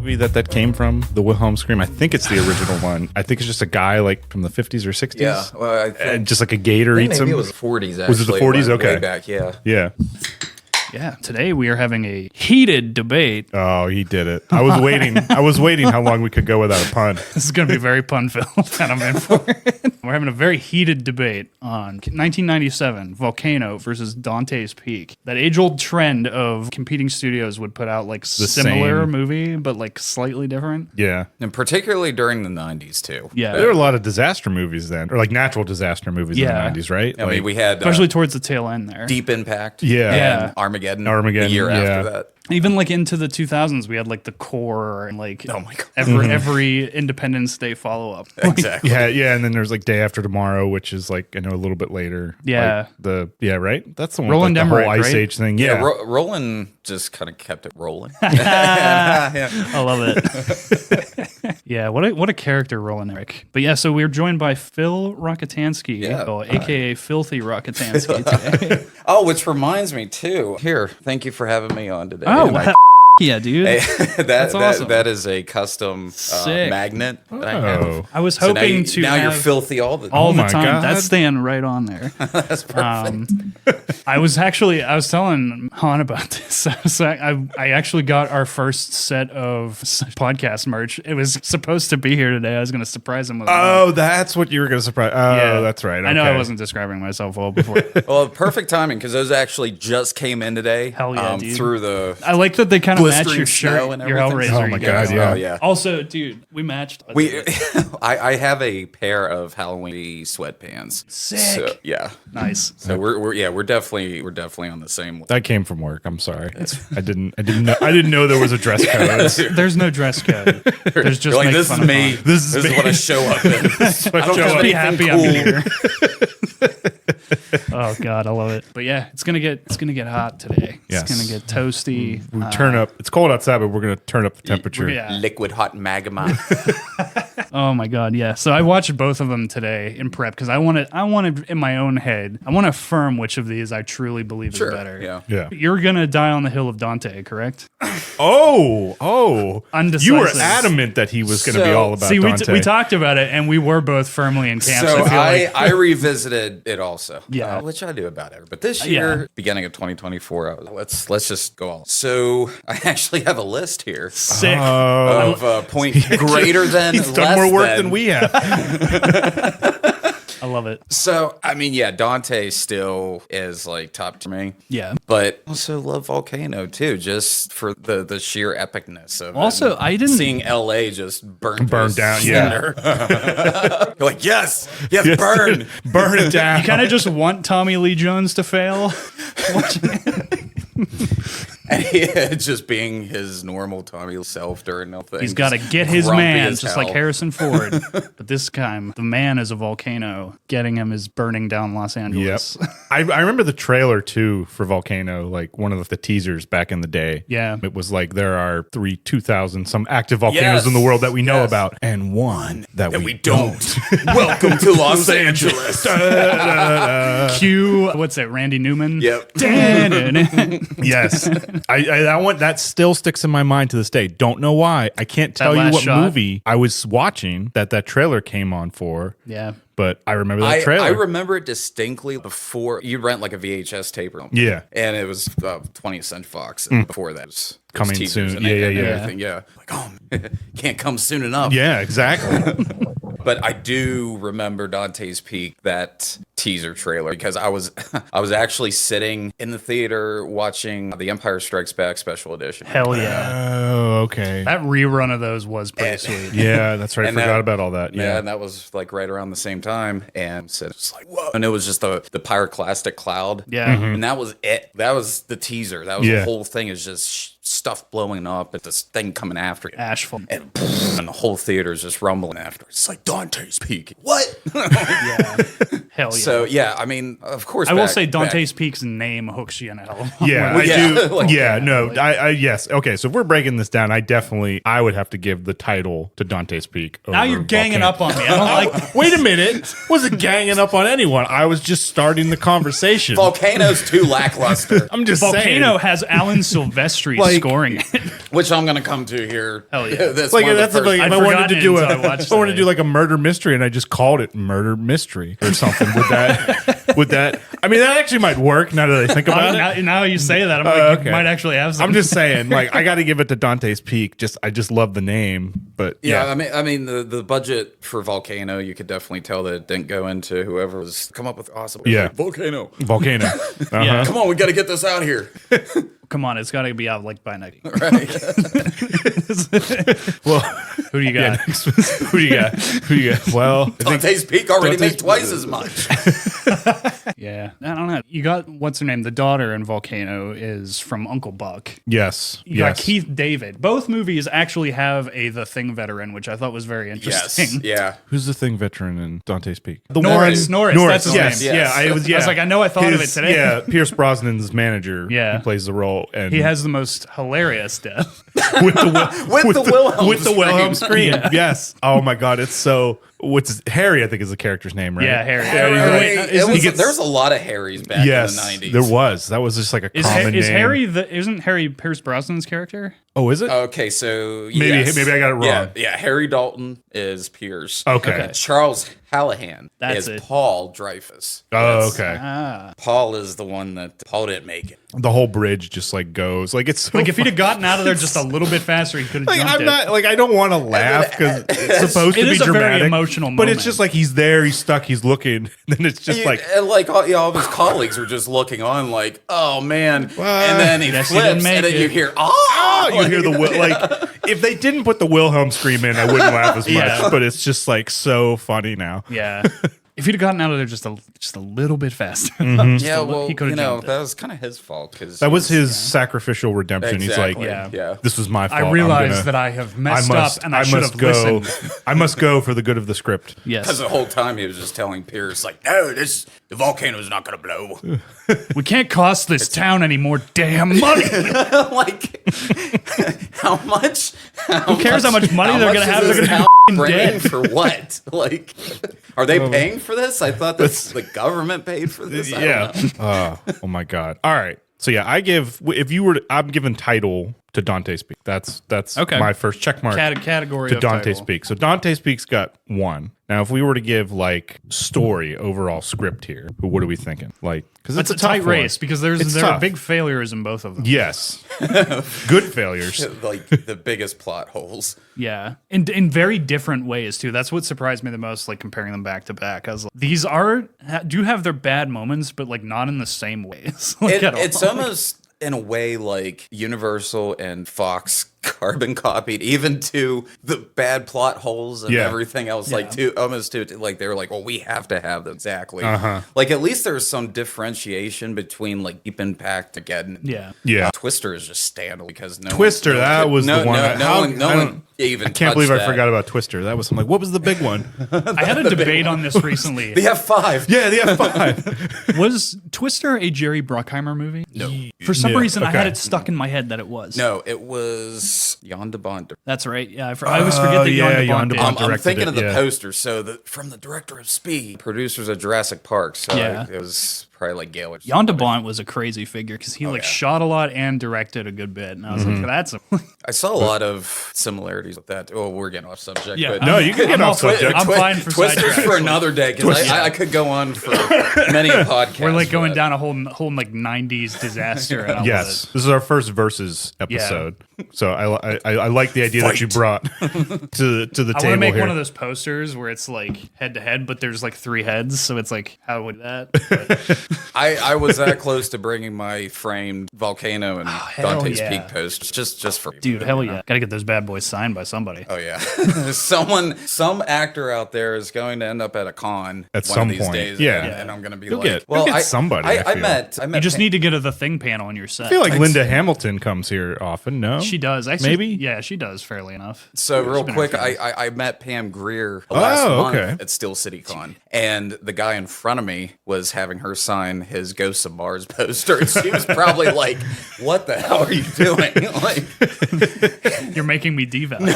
movie that came from? The Wilhelm scream? I think it's the original one. I think it's just a guy like from the 50s or 60s. Yeah, well, I think, and just like a gator eats him. Maybe it was 40s. Actually, was it the 40s? Okay, way back. Yeah. Yeah. Yeah, today we are having a heated debate. Oh, he did it. I was waiting. I was waiting how long we could go without a pun. This is going to be very pun-filled, and I'm in for it. We're having a very heated debate on 1997 Volcano versus Dante's Peak. That age-old trend of competing studios would put out like similar movie, but like slightly different. Yeah. And particularly during the 90s, too. Yeah. There were a lot of disaster movies then, or like natural disaster movies in the 90s, right? I mean, we had... especially towards the tail end there. Deep Impact. Yeah. And Armageddon. The year after that. Even like into the 2000s, we had like The Core and like oh my God. every Independence Day follow-up. Exactly. Yeah, and then there's like Day After Tomorrow, which is like, I know, a little bit later. Yeah. Like right? That's the one Roland with like, the Emmerich, whole Ice right? Age thing. Yeah, Yeah. Roland just kind of kept it rolling. I love it. Yeah, what a character, Roland Emmerich. But yeah, so we're joined by Phil Rockatansky, aka Philthy Rockatansky today. Oh, which reminds me too. Here, thank you for having me on today. Oh, wow. Yeah, dude. Hey, That's awesome. that is a custom magnet that I have. I was So hoping now to you're have filthy all the time. all the my time. God. That's staying right on there. That's perfect. I was telling Han about this. I actually got our first set of podcast merch. It was supposed to be here today. I was going to surprise him with it. Oh, that's what you were going to surprise. Oh, Yeah. that's right. I know I Okay. wasn't describing myself well before. Well, perfect timing because those actually just came in today. Hell yeah, dude. Through the I like that they kind of match blistering your snow shirt, and your everything. Hellraiser. Oh my you God, guys. yeah. Oh yeah. Also, dude, we matched. I have a pair of Halloween sweatpants. Sick. So, yeah. Nice. So we're definitely on the same. That came from work. I'm sorry. I didn't know there was a dress code. There's no dress code. There's just You're like, make this fun is of me. Han. This is what I show up in. I don't Just have be anything happy cool. I'm here. Oh God, I love it. But yeah, it's gonna get hot today. Yes. It's gonna get toasty. We turn up. It's cold outside, but we're gonna turn up the temperature. Yeah. Liquid hot magma. Oh my God, yeah. So I watched both of them today in prep because I wanted in my own head. I want to affirm which of these I truly believe Sure. is better. Yeah. Yeah. You're gonna die on the hill of Dante, correct? Oh. Undecisive. You were adamant that he was going to be So- all about See, Dante. we talked about it, and we were both firmly in camp. So I feel like I revisited it also. Yeah. Which I do about it. But this year, beginning of 2024, I was like, let's just go all. So I actually have a list here sick. of point greater than, He's done less more work than than we have. I love it. So, I mean, yeah, Dante still is like top to me. Yeah. But also love Volcano too, just for the sheer epicness of Also, it. I didn't- seeing LA just burn down, You're like, yes, burn. Burn it down. You kind of just want Tommy Lee Jones to fail. And yeah, just being his normal Tommy self during the thing. He's got to just get his grumpy man, as just hell. like Harrison Ford. But this time, the man is a volcano. Getting him is burning down Los Yep. Angeles. I remember the trailer too for Volcano, like one of the teasers back in the day. Yeah. It was like there are 2,000 some active volcanoes in the world that we know about, and one that we don't. Welcome to Los Angeles. Cue, what's that, Randy Newman? Yep. Yes. That still sticks in my mind to this day. Don't know why. I can't tell you last what shot. movie I was watching that trailer came on for. Yeah. But I remember that trailer. I remember it distinctly before you'd rent like a VHS tape or something. Yeah. And it was 20th Century Fox. And before that, it was Coming teasers soon. and Yeah. everything. Yeah. Like, oh, can't come soon enough. Yeah, exactly. But I do remember Dante's Peak, that teaser trailer, because I was actually sitting in the theater watching The Empire Strikes Back Special Edition. Hell yeah. Oh, okay. That rerun of those was pretty sweet. Yeah, that's right. I And forgot that- about all that. Yeah, Yeah. and that was like right around the same time, and so it's like whoa, and it was just the pyroclastic cloud. Yeah. Mhm. And that was it. That was the teaser. That was Yeah. the whole thing. Is just stuff blowing up, and this thing coming after you, Ashful. and the whole theater is just rumbling after. It's like Dante's Peak. What? Yeah. Hell yeah. So yeah, I mean, of course, I will back- say back- Dante's Peak's name hooks you in hell. Yeah, Well, I yeah, do. like- Yeah, no, I yes. Okay, so if we're breaking this down, I would have to give the title to Dante's Peak. Now over you're ganging Volcano. up on me. I don't like. Wait a minute. Wasn't ganging up on anyone. I was just starting the conversation. Volcano's too lackluster. I'm just Volcano saying. has Alan Silvestri Like, score scoring it. which I'm gonna come to here. Hell yeah. That's Like one of the that's the first- thing. If I'd I wanted forgotten to do it a, until I watched if I wanted to today. do like a murder mystery, and I just called it murder mystery or something. Would that? I mean, that actually might work. Now that I think about it. Now you say that, I'm like, okay. you might actually have something. I'm just saying, like, I got to give it to Dante's Peak. I just love the name, but Yeah, yeah. I mean, the budget for Volcano, you could definitely tell that it didn't go into whoever was come up with awesome. Yeah. Volcano. Volcano. Uh-huh. Yeah. Come on, we got to get this out here. Come on, it's got to be out like by next. Right. Well, Who do you yeah, got? who do you got? Who do you got? Well, I think Dante's Peak already Dante's- made twice as much. Yeah, I don't know. You got what's her name? The daughter in Volcano is from Uncle Buck. yes, You got yes. Keith David. Both movies actually have a The Thing veteran, which I thought was very Yes. interesting. Yeah. Who's the Thing veteran in Dante's Peak? The Norris, that's his yes, name. yeah. Yes. I was. Yeah, I was like, I know I thought of it today. Yeah, Pierce Brosnan's manager. Yeah. he plays the role, and He has the most hilarious death. with the With the Wilhelm scream. Yes. Oh my God, it's so. Harry? I think is the character's name, right? Yeah, Harry. Yeah, he's Right. like- It he was, there was a lot of Harrys back yes, in the 90s. there was. That was just like a common Is name. Harry isn't Harry Pierce Brosnan's character? Oh, is it? Okay, so Maybe yes. I got it wrong. Yeah, Harry Dalton is Pierce. Okay. Charles Hallahan That's is it. Paul Dreyfus. Oh, That's- okay. Ah. Paul is the one that Paul didn't make it. The whole bridge just like goes like it's so Like if he'd have fun. gotten out of there just a little bit faster, he could have Like jumped I'm it. not like I don't want to laugh because it's supposed It to be is a very dramatic, emotional but it's moment. just like he's there, he's stuck, he's looking, and then it's just like and like all of his colleagues were just looking on, like, "Oh man!" and then he Guess he flips, didn't make and then it. you hear, "Oh!" you hear the like if they didn't put the Wilhelm scream in, I wouldn't laugh as much. Yeah. But it's just like so funny now. Yeah. If he'd have gotten out of there just a little bit faster. Yeah, well, he could have jumped it. that was kind of his fault because That was his sacrificial redemption. Exactly. He's like, Yeah. this was my fault. I realize that I have messed up and I should have go. listened. I must go for the good of the script. Because Yes. the whole time he was just telling Pierce, like, "No, the volcano's not going to blow." We can't cost this town any more damn money. Like, how much? Who cares how much money they're going to have? They're going to be bringing dead. for what? Like, are they paying for this? I thought that's the government paid for this. I don't know. Oh my God. All right. So yeah, I'm giving title to Dante's Peak. That's Okay. my first check mark Category to of Dante's title. Peak. So Dante's Peak's got 1. Now, if we were to give like story overall script here, what are we thinking? Like, because It's it's a tight tough one. race because there It's are tough. big failures in both of them. Yes, good failures. Like the biggest plot holes. Yeah, in very different ways too. That's what surprised me the most, like comparing them back to back. I was like, these do have their bad moments, but like not in the same ways. Like, at all. It's almost in a way like Universal and Fox carbon copied even to the bad plot holes and Yeah. everything else, like almost to like they were like, well, we have to have them exactly. Uh-huh. Like at least there's some differentiation between like Deep Impact again. Yeah. Twister is just standard because no Twister, that was the one. No one even. I can't believe I touched that. forgot about Twister. That was I'm like, what was the big one? I had a debate on this recently. The F5. Yeah, the F5. Was Twister a Jerry Bruckheimer movie? No. For some Yeah, reason, I okay. had it stuck in my head that it was. No, it was Jan de Bont. That's right. Yeah, I always forget that yeah, Jan de Jan Bont de did. Bont. I'm directed thinking it, of the yeah. poster. So from the director of Speed, producers of Jurassic Park. So Yeah. it was probably like Gail. Jan de Bont was a crazy figure because he yeah. shot a lot and directed a good bit, and I was Mm-hmm. like, that's a I saw a lot of similiarities with that. Oh, we're getting off subject. Yeah, but No, you can get I'm off all for- subject. I'm fine for Twisters sidetracks. for another day because I could go on for many a podcast. We're like for going that. down a whole like '90s disaster. And all Yes, that. this is our first versus episode, so I like the idea that you brought to the I want table to make here. one of those posters where it's like head to head, but there's like 3 heads, so it's like how would that? But I was that close to bringing my framed Volcano and hell Dante's yeah. Peak post just for you. dude, hell yeah, gotta get those bad boys signed by somebody. Oh yeah, some actor out there is going to end up at a con At one some of these point. days, Yeah. and I'm going to be You'll like, get somebody, I I feel. met. You just need to get the Thing panel on your set. I feel like Linda Hamilton comes here often. No, she does. Actually, Maybe? yeah, she does fairly enough. So real been quick, okay. I met Pam Greer last Oh, month okay. at Steel City Con, and the guy in front of me was having her sign sign his Ghosts of Mars poster. And she was probably like, what the hell are you doing? Like, You're making me devalue.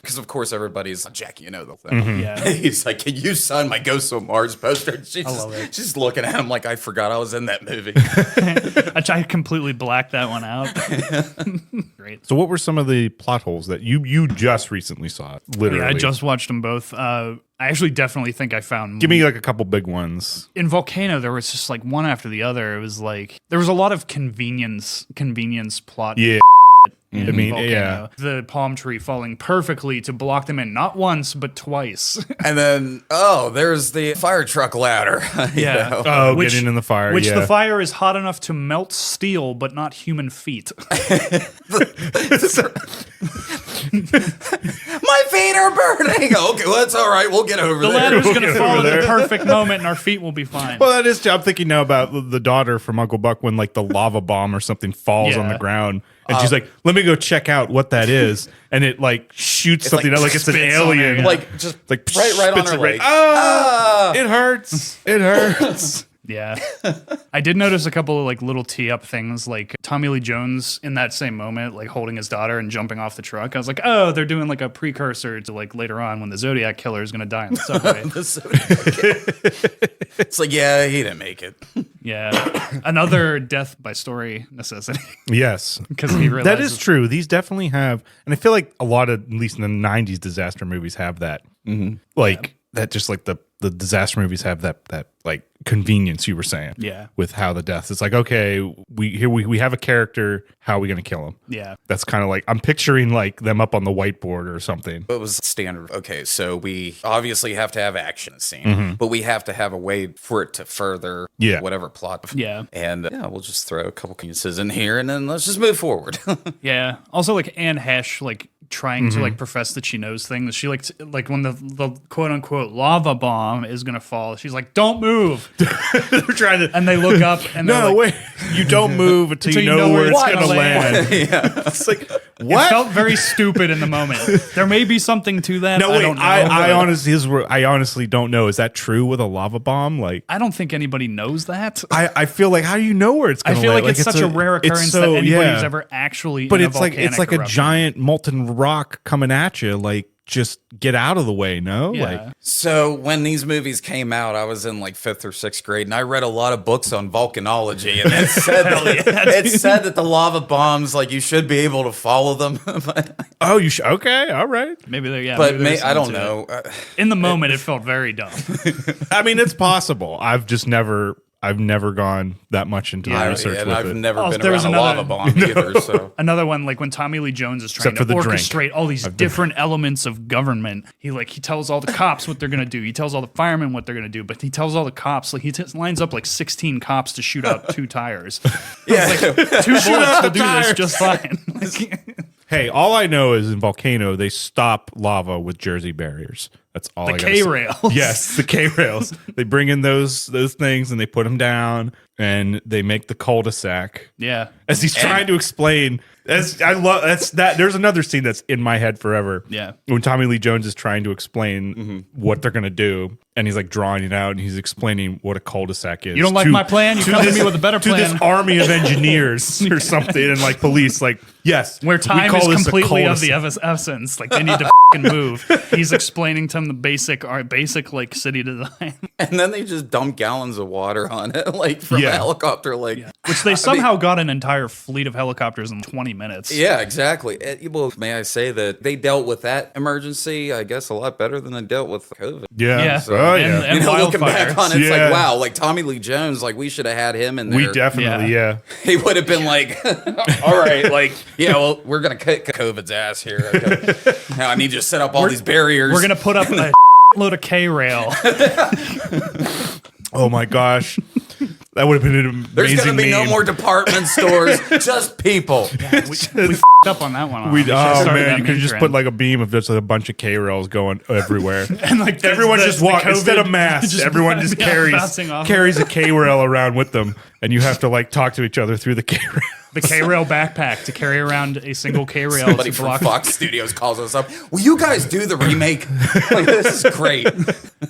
because of course everybody's like, Jack, you know the thing. Yeah. He's like, can you sign my Ghosts of Mars poster? And love it. she's looking at him like, I forgot I was in that movie. I completely blacked that one out. Great. So what were some of the plot holes that you just recently saw? Literally. Yeah, I just watched them both. I actually definitely think I found. Give me like a couple big ones. In Volcano, there was just like one after the other. It was like there was a lot of convenience plot. Yeah. In I mean, Volcano. yeah. The palm tree falling perfectly to block them in, not once but twice. And then, there's the fire truck ladder. you Yeah. know? Oh, getting in the fire. Which yeah. the fire is hot enough to melt steel, but not human feet. My feet are burning. Okay, well, that's all right. We'll get over The there. ladder's We'll going to get fall over at the there. perfect moment, and our feet will be fine. Well, that is. I'm thinking now about the daughter from Uncle Buck when like the lava bomb or something falls on Yeah. the ground, and she's like, "Let me go check out what that is," and it like shoots something like out like it's an spits on her, alien, yeah. Like, just like right on spits her it right- leg. Ah, it hurts. It hurts. Yeah. I did notice a couple of like little tee up things, like Tommy Lee Jones in that same moment, like holding his daughter and jumping off the truck. I was like, oh, they're doing like a precursor to like later on when the Zodiac killer is going to die in the subway. It's like, yeah, he didn't make it. Yeah. Another death by story necessity Yes, because he realizes that is true. These definitely have, and I feel like a lot of, at least in the '90s, disaster movies have that. Like that, just like the disaster movies have that like convenience you were saying. Yeah. With how the deaths, it's like, okay, we have a character. How are we going to kill him? Yeah. That's kind of like I'm picturing like them up on the whiteboard or something. It was standard. Okay, so we obviously have to have action scene, but we have to have a way for it to further Yeah. whatever plot. Yeah. And we'll just throw a couple pieces in here and then let's just move forward. Yeah. Also, like Anne Hesh, like trying to like profess that she knows things. She like when the quote unquote lava bomb is gonna fall, she's like, "Don't move." They're trying to. And they look up and they're No, like, wait. You don't move until you know where it's gonna going to land. yeah. It's like, It what? felt very stupid in the moment. There may be something to that. No, I wait. don't know. I honestly don't know. Is that true with a lava bomb? Like, I don't think anybody knows that. I feel like, how do you know where it's I going to feel land? like it's such a rare occurrence that anybody's ever actually. But in it's a like a volcanic giant molten rock coming at you. Like, just get out of the way. No, Yeah. like, So when these movies came out, I was in like 5th or 6th grade, and I read a lot of books on volcanology, and it said that the lava bombs, like you should be able to follow them. oh, you should. Okay, all right. Maybe they're yeah. But maybe there's I don't something to know. it. In the moment, it felt very dumb. I mean, it's possible. I've never gone that much into the research and with I've it. never Oh, been there was around a lava another- bomb either. So Another one, like when Tommy Lee Jones is trying Except to for the drink. orchestrate all these different elements of government. He tells all the cops what they're gonna do. He tells all the firemen what they're gonna do. But he tells all the cops, like he lines up like 16 cops to shoot out 2 tires. yeah, Two bullets will do this just fine. Like, Hey, all I know is in Volcano, they stop lava with Jersey barriers. That's all I gotta say. K-rails. Yes, the K-rails. They bring in those things and they put them down and they make the cul-de-sac. yeah. As he's trying to explain, there's another scene that's in my head forever. Yeah. When Tommy Lee Jones is trying to explain what they're gonna do, and he's like drawing it out, and he's explaining what a cul-de-sac is. You don't like my plan? You come to me with a better to plan. this army of engineers or something, and like police, like, yes, Where we time call is this a completely of the cul-de-sac. essence. Like they need to move. He's explaining to them the basic like city design. and then they just dump gallons of water on it, like from a helicopter, like Which they somehow got an entire fleet of helicopters in 20 minutes. Yeah, exactly. Well, may I say that they dealt with that emergency, I guess, a lot better than they dealt with COVID. Yeah. Yeah. Oh, yeah. And Looking back wildfires. on it, it's Yeah. like, wow, like Tommy Lee Jones, like we should have had him in there. We definitely, yeah. He would have been like, all right, like, yeah, well, we're going to kick COVID's ass here. Now I need you to set up all these barriers. We're going to put up a load of K-rail. Oh my gosh. That would have been an amazing There's going to be no meme. more department stores, just people. We up on that one. Oh Should've started man, that you could meme just trend. put like a beam of just a bunch of K-rails going everywhere. And like there's Everyone the- just the walks COVID instead of masks. Everyone just bouncing off. carries a K-rail around with them, and you have to like talk to each other through the K-rail. the K-rail backpack to carry around a single K-rail. Somebody to from block Fox Studios calls us up. Will you guys do the remake? Like, this is great.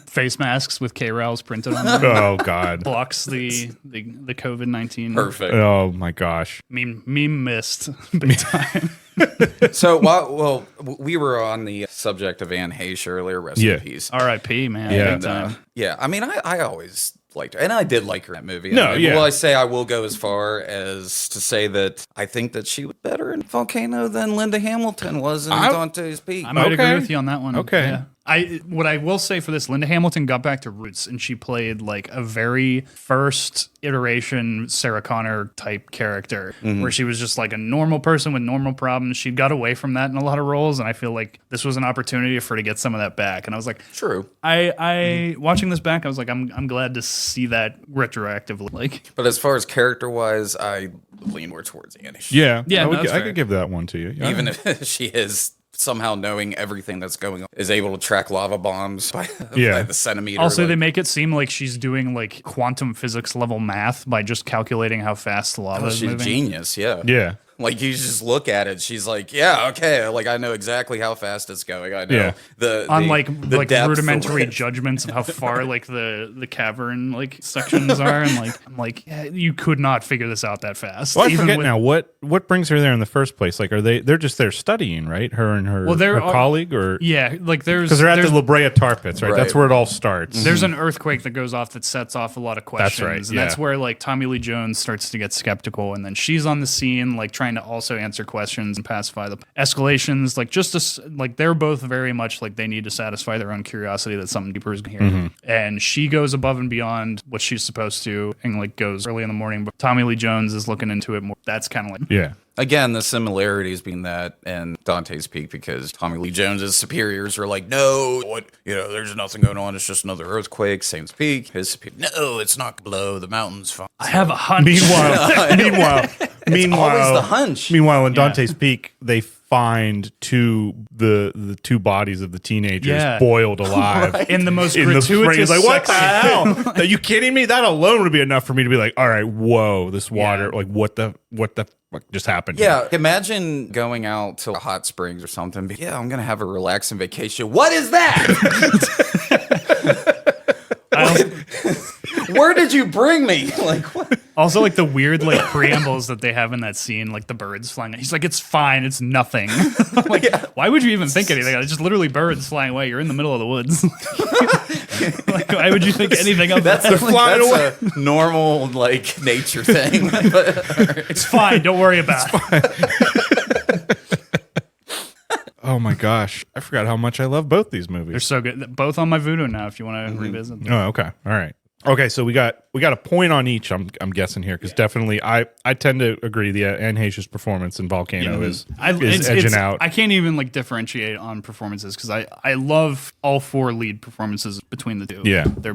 face masks with K-rails printed on them. Oh God. Blocks the COVID-19. Perfect. Oh my gosh. Meme missed big time. So, we were on the subject of Anne Heche earlier. Rest in peace. R.I.P. Man. Yeah. Big time. Yeah, I mean, I always liked her, and I did like her in that movie. No, yeah. Will I say I will go as far as to say that I think that she was better in Volcano than Linda Hamilton was in Dante's Peak. I might Okay. agree with you on that one. Okay. Yeah. What I will say for this, Linda Hamilton got back to roots, and she played like a very first iteration Sarah Connor type character, where she was just like a normal person with normal problems. She got away from that in a lot of roles, and I feel like this was an opportunity for her to get some of that back. And I was like, True. I watching this back, I was like, I'm glad to see that retroactively. Like, But as far as character wise, I lean more towards Anne Heche. Yeah. Yeah, I that's I fair. could give that one to you. Yeah. Even if she is somehow knowing everything that's going on, is able to track lava bombs by the centimeter. also, like, they make it seem like she's doing like quantum physics level math by just calculating how fast the lava is she's a moving. genius. Yeah. Yeah. Like, you just look at it, she's like, yeah, okay, like, I know exactly how fast it's going. I know Yeah. On like the depth, the rudimentary width. judgments of how far like the cavern like sections are, and like I'm like, yeah, you could not figure this out that fast. Well, I Even forget with- now. What brings her there in the first place? Like, they're just there studying, right? Her and her, there her are- colleague, or Yeah, like because they're at the La Brea tar pits, right? Right. That's where it all starts. there's an earthquake that goes off that sets off a lot of questions. right, And that's yeah. where like Tommy Lee Jones starts to get skeptical, and then she's on the scene like trying to also answer questions and pacify the escalations. Like like they're both very much like they need to satisfy their own curiosity that something deeper is here. Mm-hmm. And she goes above and beyond what she's supposed to, and like goes early in the morning. But Tommy Lee Jones is looking into it more. That's kind of like Yeah. Again, the similarities being that and Dante's Peak, because Tommy Lee Jones's superiors are like, no, there's nothing going on. It's just another earthquake. Same's Peak. His superior, no, it's not below. The mountain's fine. I have a hunch. Meanwhile, Always the hunch. Meanwhile, in Dante's Peak, they find the two bodies of the teenagers Yeah. boiled alive in the most in the spring. gratuitous He's like, what the section. hell? Are you kidding me? That alone would be enough for me to be like, all right, whoa, this water, Yeah. like what the fuck just happened? Yeah, imagine going out to hot springs or something. But yeah, I'm gonna have a relaxing vacation. What is that? Where did you bring me? Like, what? Also, like the weird like preambles that they have in that scene, like the birds flying. He's like, "It's fine, it's nothing." I'm like, why would you even think anything? It's just literally birds flying away. You're in the middle of the woods. Like, why would you think anything of that? That's flying away. a normal like nature thing. But, It's fine. Don't worry about it. Oh my gosh, I forgot how much I love both these movies. They're so good. Both on my Voodoo now. If you want to revisit them. Oh, okay. All right. Okay, so we got a point on each. I'm guessing here because definitely I tend to agree. The Anne Heche's performance in Volcano is edging out. I can't even like differentiate on performances because I love all four lead performances between the two. Yeah. they're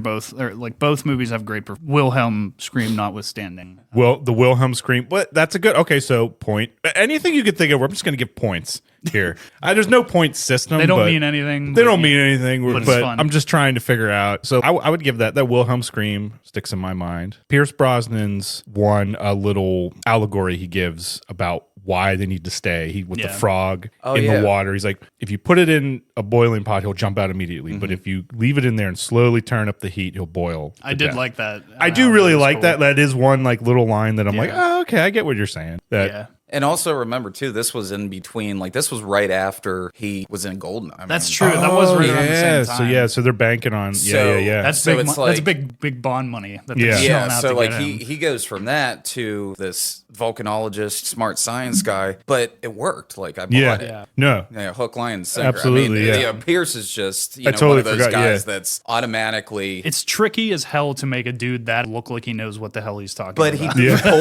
like both movies have great. Wilhelm scream notwithstanding. Well, the Wilhelm scream. What? That's a good. Okay, so point. Anything you could think of. I'm just going to give points here. There's no point system. They don't but mean anything. They but don't yeah. mean anything. But it's But fun. I'm just trying to figure out. So I would give that Wilhelm scream sticks in my mind. Pierce Brosnan's one little allegory he gives about why they need to stay. With the Yeah. frog Oh, in yeah. the water. He's like, if you put it in a boiling pot, he'll jump out immediately. But if you leave it in there and slowly turn up the heat, he'll boil. I to did death. like that. I do really was like cool. that. That is one like little line that I'm like, Yeah. oh, okay, I get what you're saying. That Yeah. and also remember too, this was in between. Like, this was right after he was in Goldeneye. I That's mean, true. That was right around the same time. So they're banking on So yeah. That's So big. it's That's like- big Bond money. That Yeah. they're Yeah, shelling out so to like get him. he goes from that to this volcanologist, smart science guy, but it worked. Like, I bought it. Yeah. No. Yeah, hook, line, and sinker. Absolutely, I mean, yeah. Pierce is just I one totally of those forgot, guys yeah. that's automatically. It's tricky as hell to make a dude that look like he knows what the hell he's talking But about.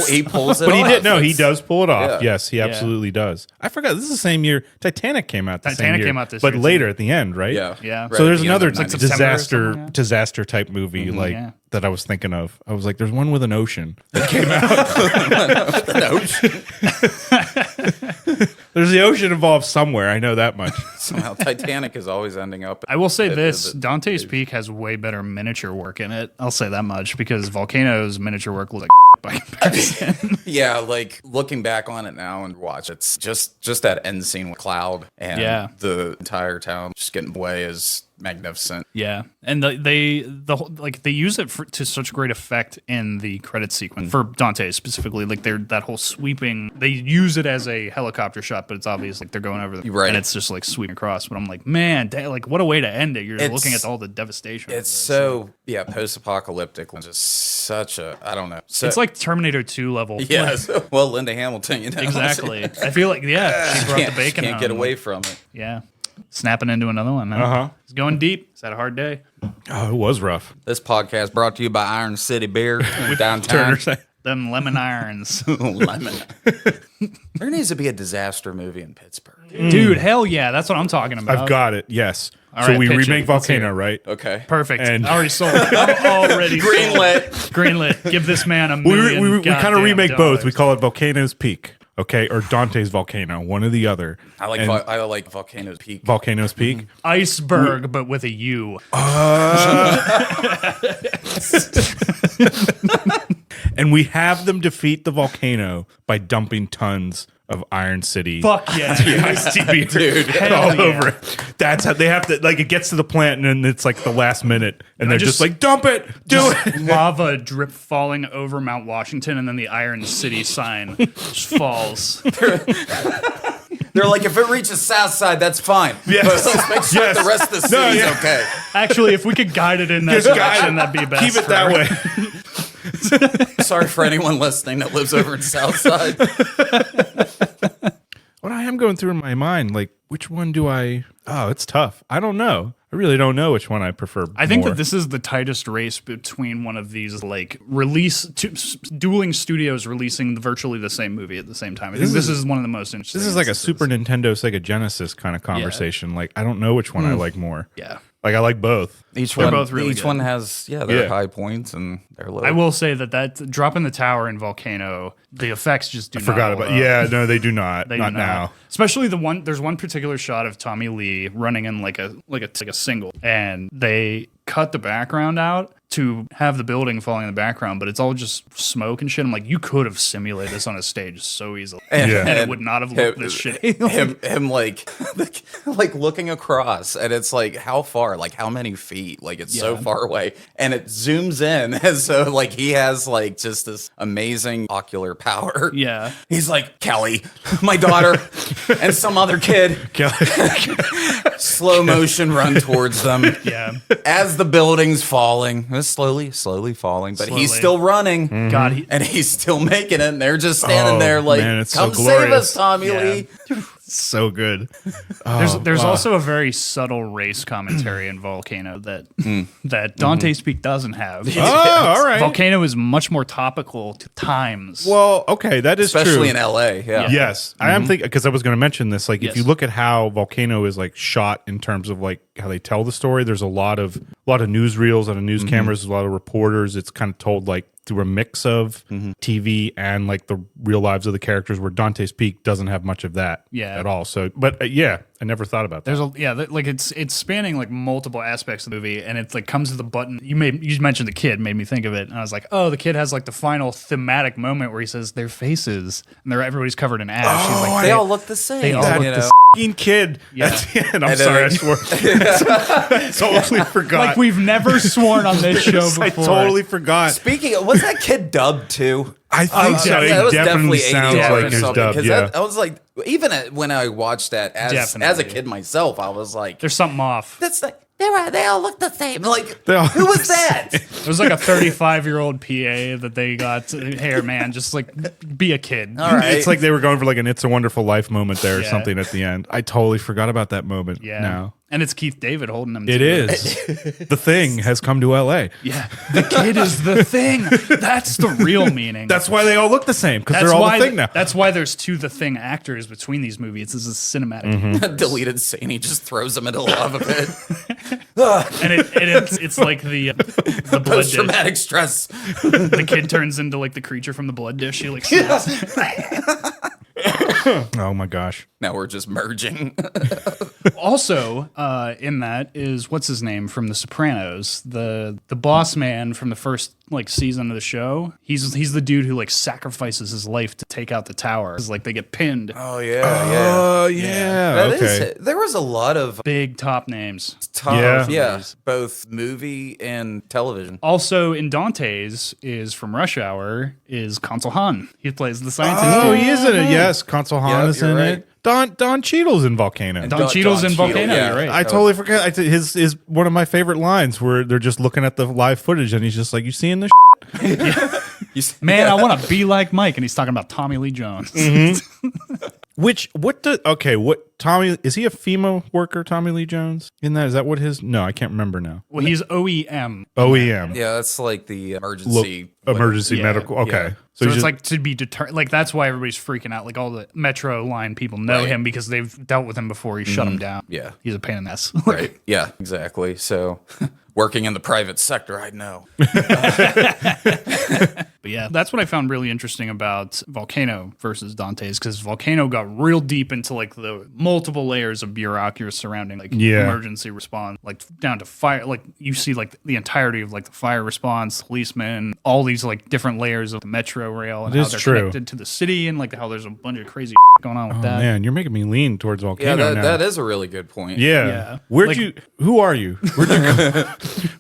he pulls it But he off. did. No, he It's- does pull it off. Yeah. Yes, he absolutely does. I forgot. This is the same year Titanic came out. The same Titanic year, came out this but year, later too. at the end, right? Yeah. Yeah. Right So at there's the end another of 90s. September or disaster something, yeah. disaster type movie like Yeah. that I was thinking of. I was like, there's one with an ocean that came out. An ocean. There's the ocean involved somewhere. I know that much. Somehow Titanic is always ending up. I will say this: Dante's Peak has way better miniature work in it. I'll say that much because Volcano's miniature work looks like by comparison. Yeah, like looking back on it now and watch, it's just that end scene with Cloud and the entire town just getting away is magnificent. Yeah, and they use it to such great effect in the credit sequence for Dante specifically. Like that whole sweeping, they use it as a helicopter shot, but it's obvious like they're going over the and it's just like sweeping across. But I'm like, man, like what a way to end it. You're looking at all the devastation. It's so post-apocalyptic. Just such a it's like Terminator 2 level. Yes. Well, Linda Hamilton, Exactly. I feel like she brought the bacon. Can't get away from it. Yeah. Snapping into another one. It's going deep. It's had a hard day. Oh, it was rough. This podcast brought to you by Iron City Beer downtown. Them lemon irons. Lemon. There needs to be a disaster movie in Pittsburgh. Dude, hell yeah. That's what I'm talking about. I've got it. Yes. All so right, we pitch remake it. Let's hear Volcano, it. right? Okay. Perfect. And- already sold. I'm already Greenlit. Greenlit. Give this man $1 million. We kind of remake goddamn both. We call it Volcano's Peak, okay, or Dante's Volcano, one or the other. I like Volcano's Peak. Volcano's Peak. Iceberg, but with a U. And we have them defeat the volcano by dumping tons of Iron City. Fuck yeah. Dude, Hell yeah. over it. That's how they have to, like, it gets to the plant and then it's like the last minute and they're just like, dump it, do it. Lava drip falling over Mount Washington, and then the Iron City sign just falls. They're like, if it reaches South Side, that's fine. Yes. But let's make sure the rest of the city's okay. Actually, if we could guide it in that direction, that'd be best. Keep it that way. Sorry for anyone listening that lives over in South Side. What I am going through in my mind, like, which one do I... Oh, it's tough. I don't know. I really don't know which one I prefer I think more. that this is the tightest race between one of these, like, dueling studios releasing virtually the same movie at the same time. I think this is one of the most interesting. This is like a instances. Super Nintendo, Sega Genesis kind of conversation. Like, I don't know which one I like more. Yeah. Like, I like both. Each They're both really good. one has their high points and their low. I will say that dropping the tower in Volcano, the effects just do not Forgot hold about up. Yeah, no, they do not. They not do now. Especially there's one particular shot of Tommy Lee running in like a single, and they cut the background out to have the building falling in the background, but it's all just smoke and shit. I'm like, you could have simulated this on a stage so easily, and it would not have looked this shitty. him like looking across, and it's like, how far? Like, how many feet? Like, it's so far away, and it zooms in, and so like he has like just this amazing ocular power. Yeah. He's like, Kelly, my daughter, and some other kid. Slow motion run towards them. Yeah. As the building's falling. It's slowly falling, but he's still running. God, and he's still making it, and they're just standing there like, man, it's come so save glorious. us, Tommy Lee. So good. there's also a very subtle race commentary in Volcano that Dante's Peak doesn't have. Oh, all right. Volcano is much more topical to times. Well, okay, that is Especially true. in LA. Yeah. Yes, I am thinking, because I was going to mention this. Like, if Yes. you look at how Volcano is like shot in terms of like how they tell the story, there's a lot of newsreels, a lot of news cameras, a lot of reporters. It's kind of told like through a mix of TV and like the real lives of the characters, where Dante's Peak doesn't have much of that at all. So, but I never thought about that. Like it's spanning like multiple aspects of the movie, and it's like comes to the button. You mentioned the kid, made me think of it, and I was like, oh, the kid has like the final thematic moment where he says their faces, and everybody's covered in ash. He's like, They all look the same. They all That look the f***ing kid at the end. I'm sorry, I swore. Totally forgot. like we've never sworn on this show before. I totally forgot. Speaking of, was that kid dubbed too? I think so. yeah, It that was definitely definitely sounds 80s like or his something, dub. 'cause Yeah. I was like, even when I watched that as a Definitely. kid myself, I was like, There's something off. that's like, they all look the same. Like, They all- who was that? It was like a 35-year-old PA that they got. Hey, man, just like be a kid. All right. It's like they were going for like an "It's a Wonderful Life" moment there or Yeah. something at the end. I totally forgot about that moment. Yeah. Now And it's Keith David holding him. It too. is. The Thing has come to L.A. Yeah. The kid is the Thing. That's the real meaning. That's why they all look the same, because they're all the Thing now. That's why there's two The Thing actors between these movies. This is cinematic. Mm-hmm. Deleted scene. He just throws him into a lava pit. And it's like the blood dish. Post-traumatic stress. The kid turns into like the creature from the blood dish. He like snaps. Oh my gosh. Now we're just merging. Also, in that is what's his name from The Sopranos, the boss man from the first like season of the show. He's the dude who like sacrifices his life to take out the tower. It's like they get pinned. Oh yeah, Oh, yeah. That Okay. is. There was a lot of Big top names. top, Yeah. both movie and television. Also in Dante's is from Rush Hour is Consul Han. He plays the scientist. Oh, he is in it. Yes, Consul Han Yep, is you're in right. it. Don Cheadle's in Volcano. Don Cheadle's in Volcano. yeah. You're right. I totally forgot. His one of my favorite lines where they're just looking at the live footage and he's just like, "You seeing this?" Man, I want to be like Mike, and he's talking about Tommy Lee Jones. What Tommy, is he a FEMA worker, Tommy Lee Jones? In that, is that what his, no, I can't remember now. Well, he's OEM. OEM. Yeah, that's like the emergency. Emergency Yeah, medical. Okay. yeah. So he's it's just- like to be deterred. Like that's why everybody's freaking out. Like all the Metro line people know Right. him because they've dealt with him before. He shut him down. Yeah. He's a pain in the ass. Right. Yeah, exactly. So working in the private sector, I know. But yeah, that's what I found really interesting about Volcano versus Dante's, because Volcano got real deep into like the multiple layers of bureaucracy surrounding like emergency response, like down to fire. Like you see like the entirety of like the fire response, policemen, all these like different layers of the metro rail and It how is they're true. connected to the city, and like how there's a bunch of crazy going on with oh, that. man, you're making me lean towards Yeah, Volcano now. that is a really good point. Yeah. Yeah. Who are you?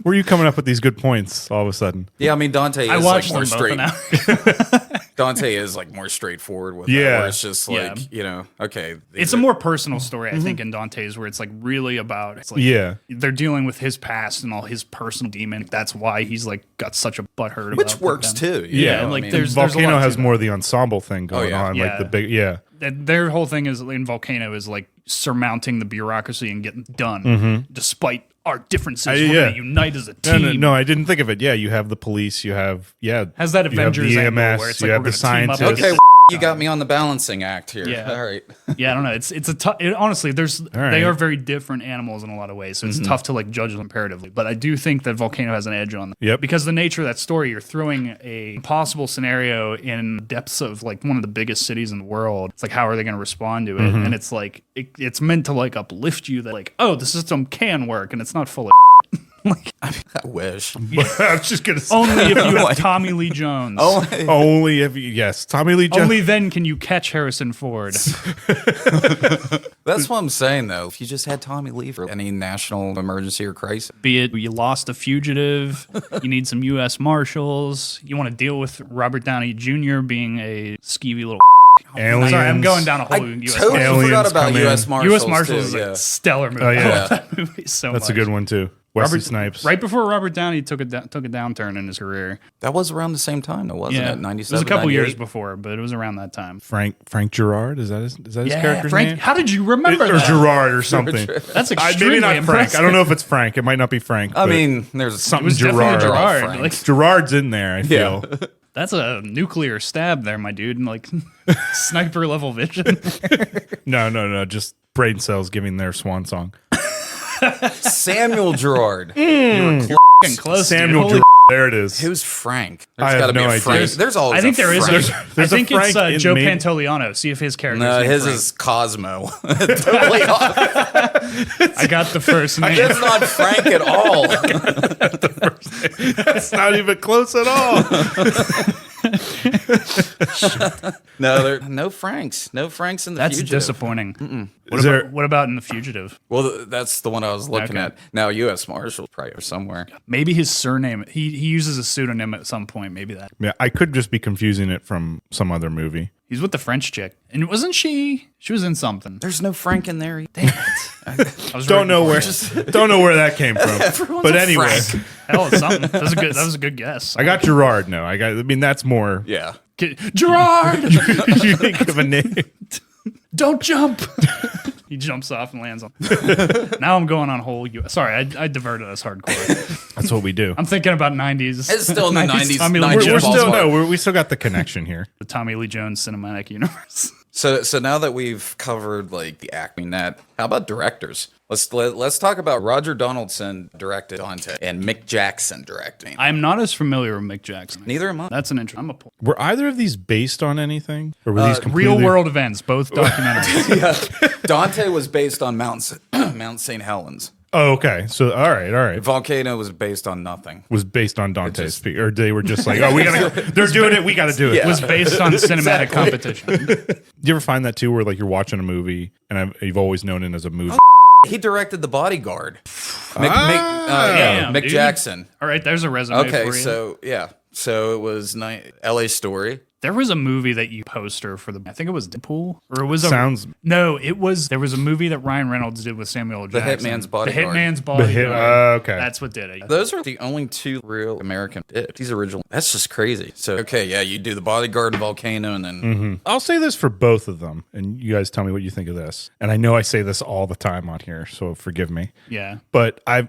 Where are you coming up with these good points all of a sudden? Yeah, I mean Dante is I watched like more them both straight. now. Dante is like more straightforward with Yeah. it, where it's just Yeah. like, you know, okay. It's a more personal story, I think, in Dante's, where it's like really about it's like Yeah. they're dealing with his past and all his personal demon. That's why he's like got such a butthurt. which about works them. too. you Yeah, know? like, I mean, there's a Volcano lot has to that. more of the ensemble thing going yeah. on. Like the Yeah. big, yeah. Their whole thing is in Volcano is like surmounting the bureaucracy and getting done, despite our differences. We're yeah. gonna unite as a team. No, I didn't think of it. Yeah, you have the police, you have, Has that you have Avengers the angle EMS, where it's you like have we're the gonna team up scientists. okay, you got me on the balancing act here. Yeah. All right. Yeah, I don't know. It's a tough. Honestly, right. they are very different animals in a lot of ways, so it's tough to like judge them comparatively. But I do think that Volcano has an edge on them. Yep. Because the nature of that story, you're throwing a possible scenario in the depths of like one of the biggest cities in the world. It's like how are they going to respond to it? And it's like it's meant to like uplift you that like oh the system can work and it's not full of. Like I wish. I was just gonna say, only if you have Tommy Lee Jones. only if you, yes, Tommy Lee Jones. Only then can you catch Harrison Ford. That's what I'm saying, though. If you just had Tommy Lee for any national emergency or crisis, Be it you lost a fugitive, you need some U.S. Marshals, you want to deal with Robert Downey Jr. being a skeevy little. Aliens. Sorry, I'm going down a I whole U.S. totally Aliens forgot about come in. U.S. Marshals. U.S. Marshals too, is yeah. a stellar movie. Oh, yeah. I love that movie so That's much. a good one too. Wesley Snipes. Right before Robert Downey took a downturn in his career. That was around the same time, though, wasn't Yeah, it? it 97, was a couple 98? years before, but it was around that time. Frank Gerard. Is that his character's Frank. name? How did you remember Or that? Gerard or something. That's extremely Maybe not impressive. Frank. I don't know if it's Frank. It might not be Frank. I but mean, there's something It was definitely Gerard. Gerard. Like, Gerard's in there. I feel. that's a nuclear stab there, my dude. And like sniper level vision. No. Just brain cells giving their swan song. Samuel Gerard. Fucking close, Samuel dude. Gerard. There it is. Who's Frank? I have gotta no be a idea. Frank. There's always I think there is. Frank. There's I a think Frank it's in Joe maybe- Pantoliano. See if his character. No, his Frank. is Cosmo. Totally off. I got the first name. It's not Frank at all. That's not even close at all. No Franks. No Franks in the That's Fugitive. disappointing. Is there? What about in The Fugitive? Well, that's the one I was looking Okay. at. Now, U.S. Marshals probably are somewhere. Maybe his surname. He uses a pseudonym at some point. Maybe that. Yeah, I could just be confusing it from some other movie. He's with the French chick, and wasn't she? She was in something. There's no Frank in there. Damn it! I was Don't know rooting where. Don't know where that came from. Everyone's But a anyway, Frank. for it. Hell, it's something. That was a good guess. I got Gerard. No, I mean that's more. Yeah. Gerard. You think of a name. Don't jump. He jumps off and lands on. Now I'm going on whole. Sorry, I diverted us hardcore. That's what we do. I'm thinking about 90s. It's still in the 90s. Tommy Lee 90s. Jones. We're still Ballpark. we still got the connection here. The Tommy Lee Jones cinematic universe. So now that we've covered like the Acme net, how about directors? Let's talk about Roger Donaldson directed Dante and Mick Jackson directing. I'm not as familiar with Mick Jackson. Neither am I. That's an interesting. I'm a Were either of these based on anything, or were these completely real world events, both documentaries. Yeah. Dante was based on Mount St. Helens. Oh, okay. So all right. Volcano was based on nothing. Was based on Dante's Peak, or they were just like, oh, we gotta. They're doing it. We gotta do it. Yeah. Was based on cinematic competition. Do you ever find that too, where like you're watching a movie and you've always known it as a movie? He directed The Bodyguard. Damn, Mick dude. Jackson. All right, there's a resume Okay, for you. so it was L.A. Story. There was a movie that you poster for I think it was Deadpool, or it was Sounds- No, it was. There was a movie that Ryan Reynolds did with Samuel L. The Jackson. Hitman's Bodyguard. The Hitman's Bodyguard. Okay. That's what did it. Those are the only two real American did. These original. That's just crazy. So okay, yeah, you do The Bodyguard and Volcano, and then I'll say this for both of them, and you guys tell me what you think of this. And I know I say this all the time on here, so forgive me. Yeah. But I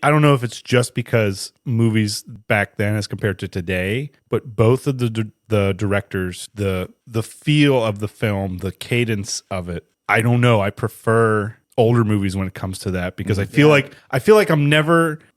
don't know if it's just because movies back then as compared to today, but both of the directors, the feel of the film, the cadence of it, I don't know. I prefer older movies when it comes to that, because I feel like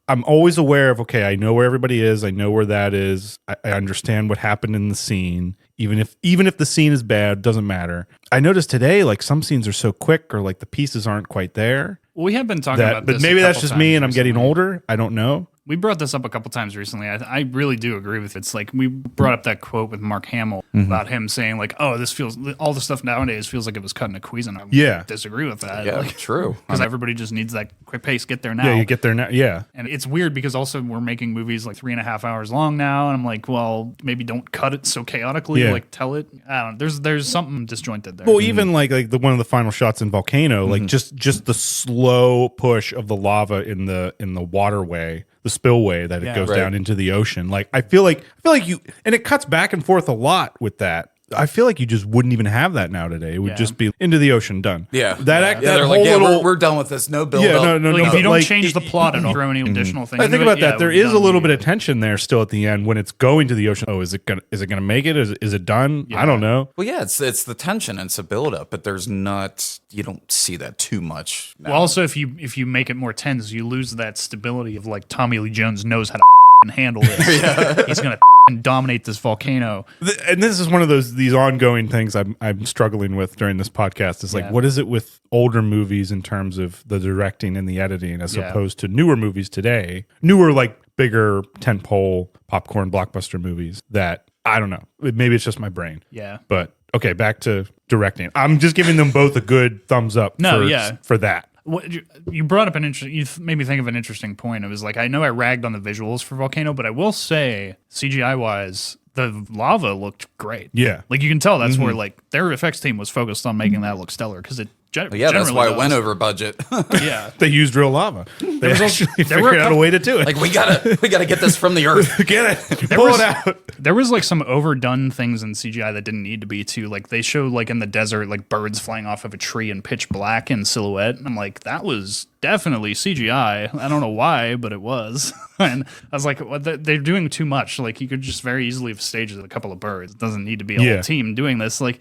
I'm always aware of, okay, I know where everybody is, I know where that is, I understand what happened in the scene. Even if the scene is bad, doesn't matter. I noticed today, like some scenes are so quick, or like the pieces aren't quite there. Well, we have been talking about But this. maybe a that's couple just me, and I'm times getting recently. older. I don't know. We brought this up a couple times recently. I really do agree with it. It's like we brought up that quote with Mark Hamill about him saying like, "Oh, this feels all the stuff nowadays feels like it was cut in a Cuisinart." I Yeah. disagree with that. yeah, Like, true. because everybody just needs that quick pace. Get there now. Yeah, you get there now. Yeah. And it's weird because also we're making movies like 3.5 hours long now, and I'm like, well, maybe don't cut it so chaotically. Yeah. Like tell it. I don't know. There's something disjointed there. Well, even like one of the final shots in Volcano, like just the slow push of the lava in the waterway, the spillway that it goes Right. down into the ocean. Like I feel like you, and it cuts back and forth a lot with that. I feel like you just wouldn't even have that now today. It would Yeah. just be into the ocean, done. Yeah, that they're whole like, yeah, little. we're done with this. No build Yeah, up. no, like, if but you don't like, change the plot at all, throw any additional things. I think into about it, that. yeah, There it would be is a done little bit of immediately. tension there still at the end when it's going to the ocean. Oh, is it gonna make it? Is it done? I don't know. Well, yeah, it's the tension and it's a build up, but there's not. You don't see that too much. Now. Well, also if you make it more tense, you lose that stability of like Tommy Lee Jones knows how to handle this. He's gonna dominate this volcano. And this is one of these ongoing things I'm struggling with during this podcast. Is like, Yeah. what is it with older movies in terms of the directing and the editing, as Yeah. opposed to newer movies today? Newer, like bigger tentpole popcorn blockbuster movies that I don't know. Maybe it's just my brain. Yeah. But okay, back to directing. I'm just giving them both a good thumbs up. No, for, yeah. for that. What you brought up you made me think of an interesting point. It was like, I know I ragged on the visuals for Volcano, but I will say CGI wise, the lava looked great. Yeah. Like you can tell that's where like their effects team was focused on making that look stellar, because it yeah, that's generally why does. it went over budget. Yeah. They used real lava. They actually there were figured a out a couple- way to do it. like we gotta get this from the earth. Get it. Pull was- it out. There was like some overdone things in CGI that didn't need to be too. Like they showed like in the desert, like birds flying off of a tree in pitch black in silhouette. I'm like, that was definitely CGI. I don't know why, but it was. And I was like, well, they're doing too much. Like you could just very easily have staged a couple of birds. It doesn't need to be a Yeah. whole team doing this. Like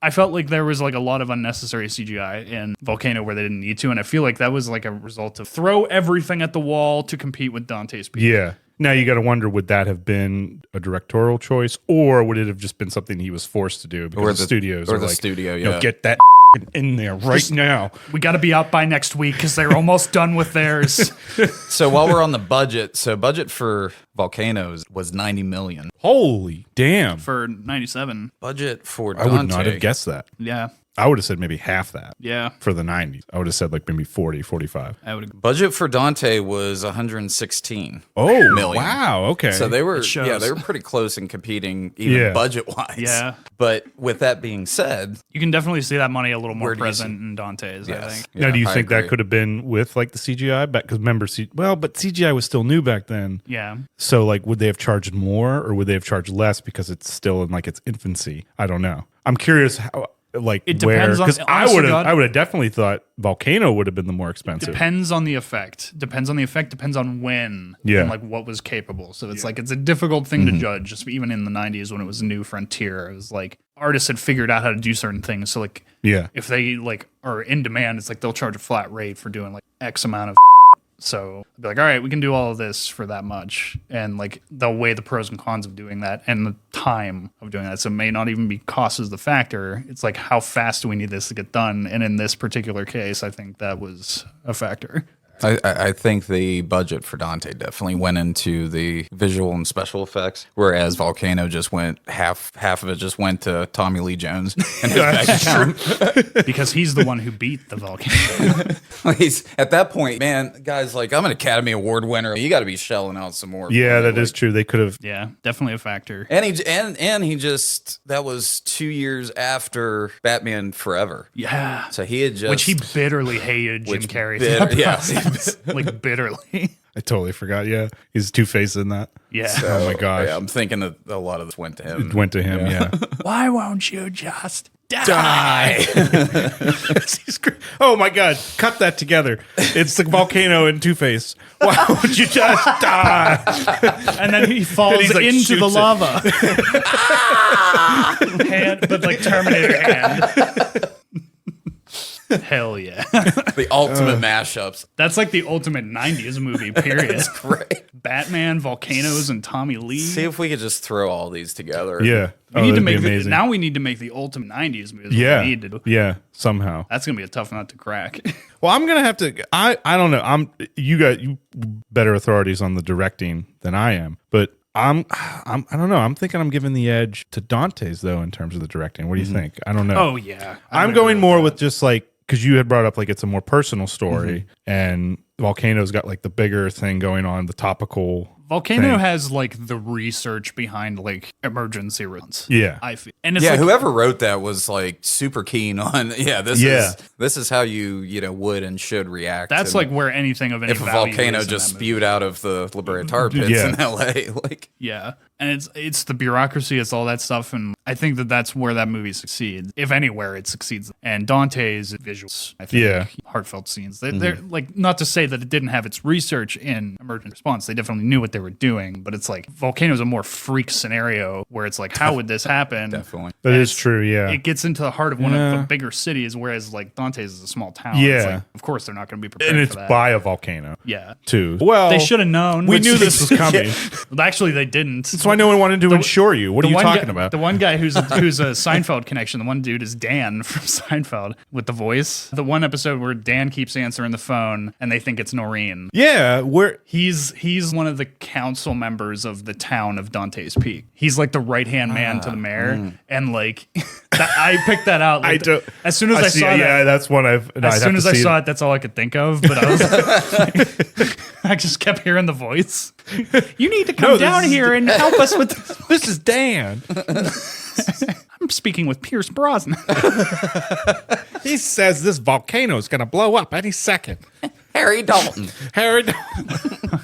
I felt like there was like a lot of unnecessary CGI in Volcano where they didn't need to. And I feel like that was like a result of throw everything at the wall to compete with Dante's Peak. Yeah. Now you got to wonder, would that have been a directorial choice, or would it have just been something he was forced to do because Or the the- studios or are the like, studio, you know, yeah. get that in there right now. We got to be out by next week because they're almost done with theirs. So while we're on the budget, budget for Volcanoes was $90 million. Holy damn! For 97. Budget for I Dante. would not have guessed that. Yeah. I would have said maybe half that Yeah. for the 90s. I would have said like maybe 40, 45. I would. Budget for Dante was 116. Oh, million. wow. Okay. So they were, shows. they were pretty close in competing, even Yeah. budget wise. Yeah. But with that being said, You can definitely see that money a little more Where do you present in Dante's, I yes. think. now, Yeah, do you I think that agree. could have been with like the CGI back? Because remember, but CGI was still new back then. Yeah. So like, would they have charged more or would they have charged less because it's still in like its infancy? I don't know. I'm curious like It where? depends on- Because honest to God- I would have definitely thought Volcano would have been the more expensive. Depends on the effect. Depends on when. Yeah. And like what was capable. So it's like it's a difficult thing to judge. Just even in the 90s when it was a new frontier, it was like artists had figured out how to do certain things. So like Yeah. if they like are in demand, it's like they'll charge a flat rate for doing like X amount of. So they'll be like, all right, we can do all of this for that much. And like they'll weigh the pros and cons of doing that and the time of doing that. So it may not even be cost as the factor. It's like, how fast do we need this to get done? And in this particular case, I think that was a factor. I think the budget for Dante definitely went into the visual and special effects, whereas Volcano just went half of it just went to Tommy Lee Jones and his bank account. Because he's the one who beat the volcano. He's at that point, man. Guys, like I'm an Academy Award winner. You got to be shelling out some more. Yeah, that is true. They could have. Yeah, definitely a factor. And he just that was 2 years after Batman Forever. Yeah. So he had just Which he bitterly hated Jim Carrey. Yeah. Like bitterly. I totally forgot. Yeah, he's Two-Face in that. Yeah. Oh my gosh, Yeah, I'm thinking that a lot of this went to him. it went to him. Yeah. Why won't you just die? Oh my god, cut that together. It's the Volcano and Two-Face. Why would you just die? And then he falls he's like, into shoots the it. lava. Hand, but like Terminator hand. Hell yeah. The ultimate mashups. That's like the ultimate 90s movie, period. Right. Batman, volcanoes, and Tommy Lee. See if we could just throw all these together. Yeah. we need to that'd be make amazing. now we need to make the ultimate 90s movie. Yeah. We need to do. Yeah. Somehow. That's gonna be a tough nut to crack. Well, I'm gonna have to. I don't know. You got better authorities on the directing than I am, but I don't know. I'm thinking I'm giving the edge to Dante's though in terms of the directing. What do you think? I don't know. Oh yeah. I'm going more with just like because you had brought up like it's a more personal story, and Volcano's got like the bigger thing going on, the topical. Volcano thing. has like the research behind like emergency response. Yeah. I feel, and it's Yeah, like, whoever wrote that was like super keen on. Yeah, Yeah. this is how you would and should react. that's and like where anything of any if a value volcano is in just that movie. spewed out of the La Brea tar pits Yeah. in L.A. Like Yeah, and it's the bureaucracy, it's all that stuff, and I think that's where that movie succeeds. If anywhere, it succeeds. And Dante's visuals, I think, Yeah. heartfelt scenes. They're like, not to say that it didn't have its research in emergent response. They definitely knew what they were doing, but it's like Volcano's a more freak scenario where it's like, how would this happen? definitely. That And is true. Yeah. It gets into the heart of one Yeah. of the bigger cities, whereas like Dante's is a small town. Yeah. It's like, of course they're not going to be prepared And it's for that. by a volcano Yeah. too. Well, They should have known. We Which- knew this was coming. Well, actually, they didn't. That's why no one wanted to insure you. What are you one talking guy, about? The one guy who's a Seinfeld connection. The one dude is Dan from Seinfeld with the voice. The one episode where Dan keeps answering the phone and they think it's Noreen. Yeah, He's one of the council members of the town of Dante's Peak. He's like the right hand man to the mayor, and like I picked that out. Like, as soon as I see saw it. that, Yeah, that's one I've. as soon as I saw it, that's all I could think of. But I was, I just kept hearing the voice. You need to come down here and help us with this. This is Dan. I'm speaking with Pierce Brosnan. He says this volcano is going to blow up any second. Harry Dalton. Harry.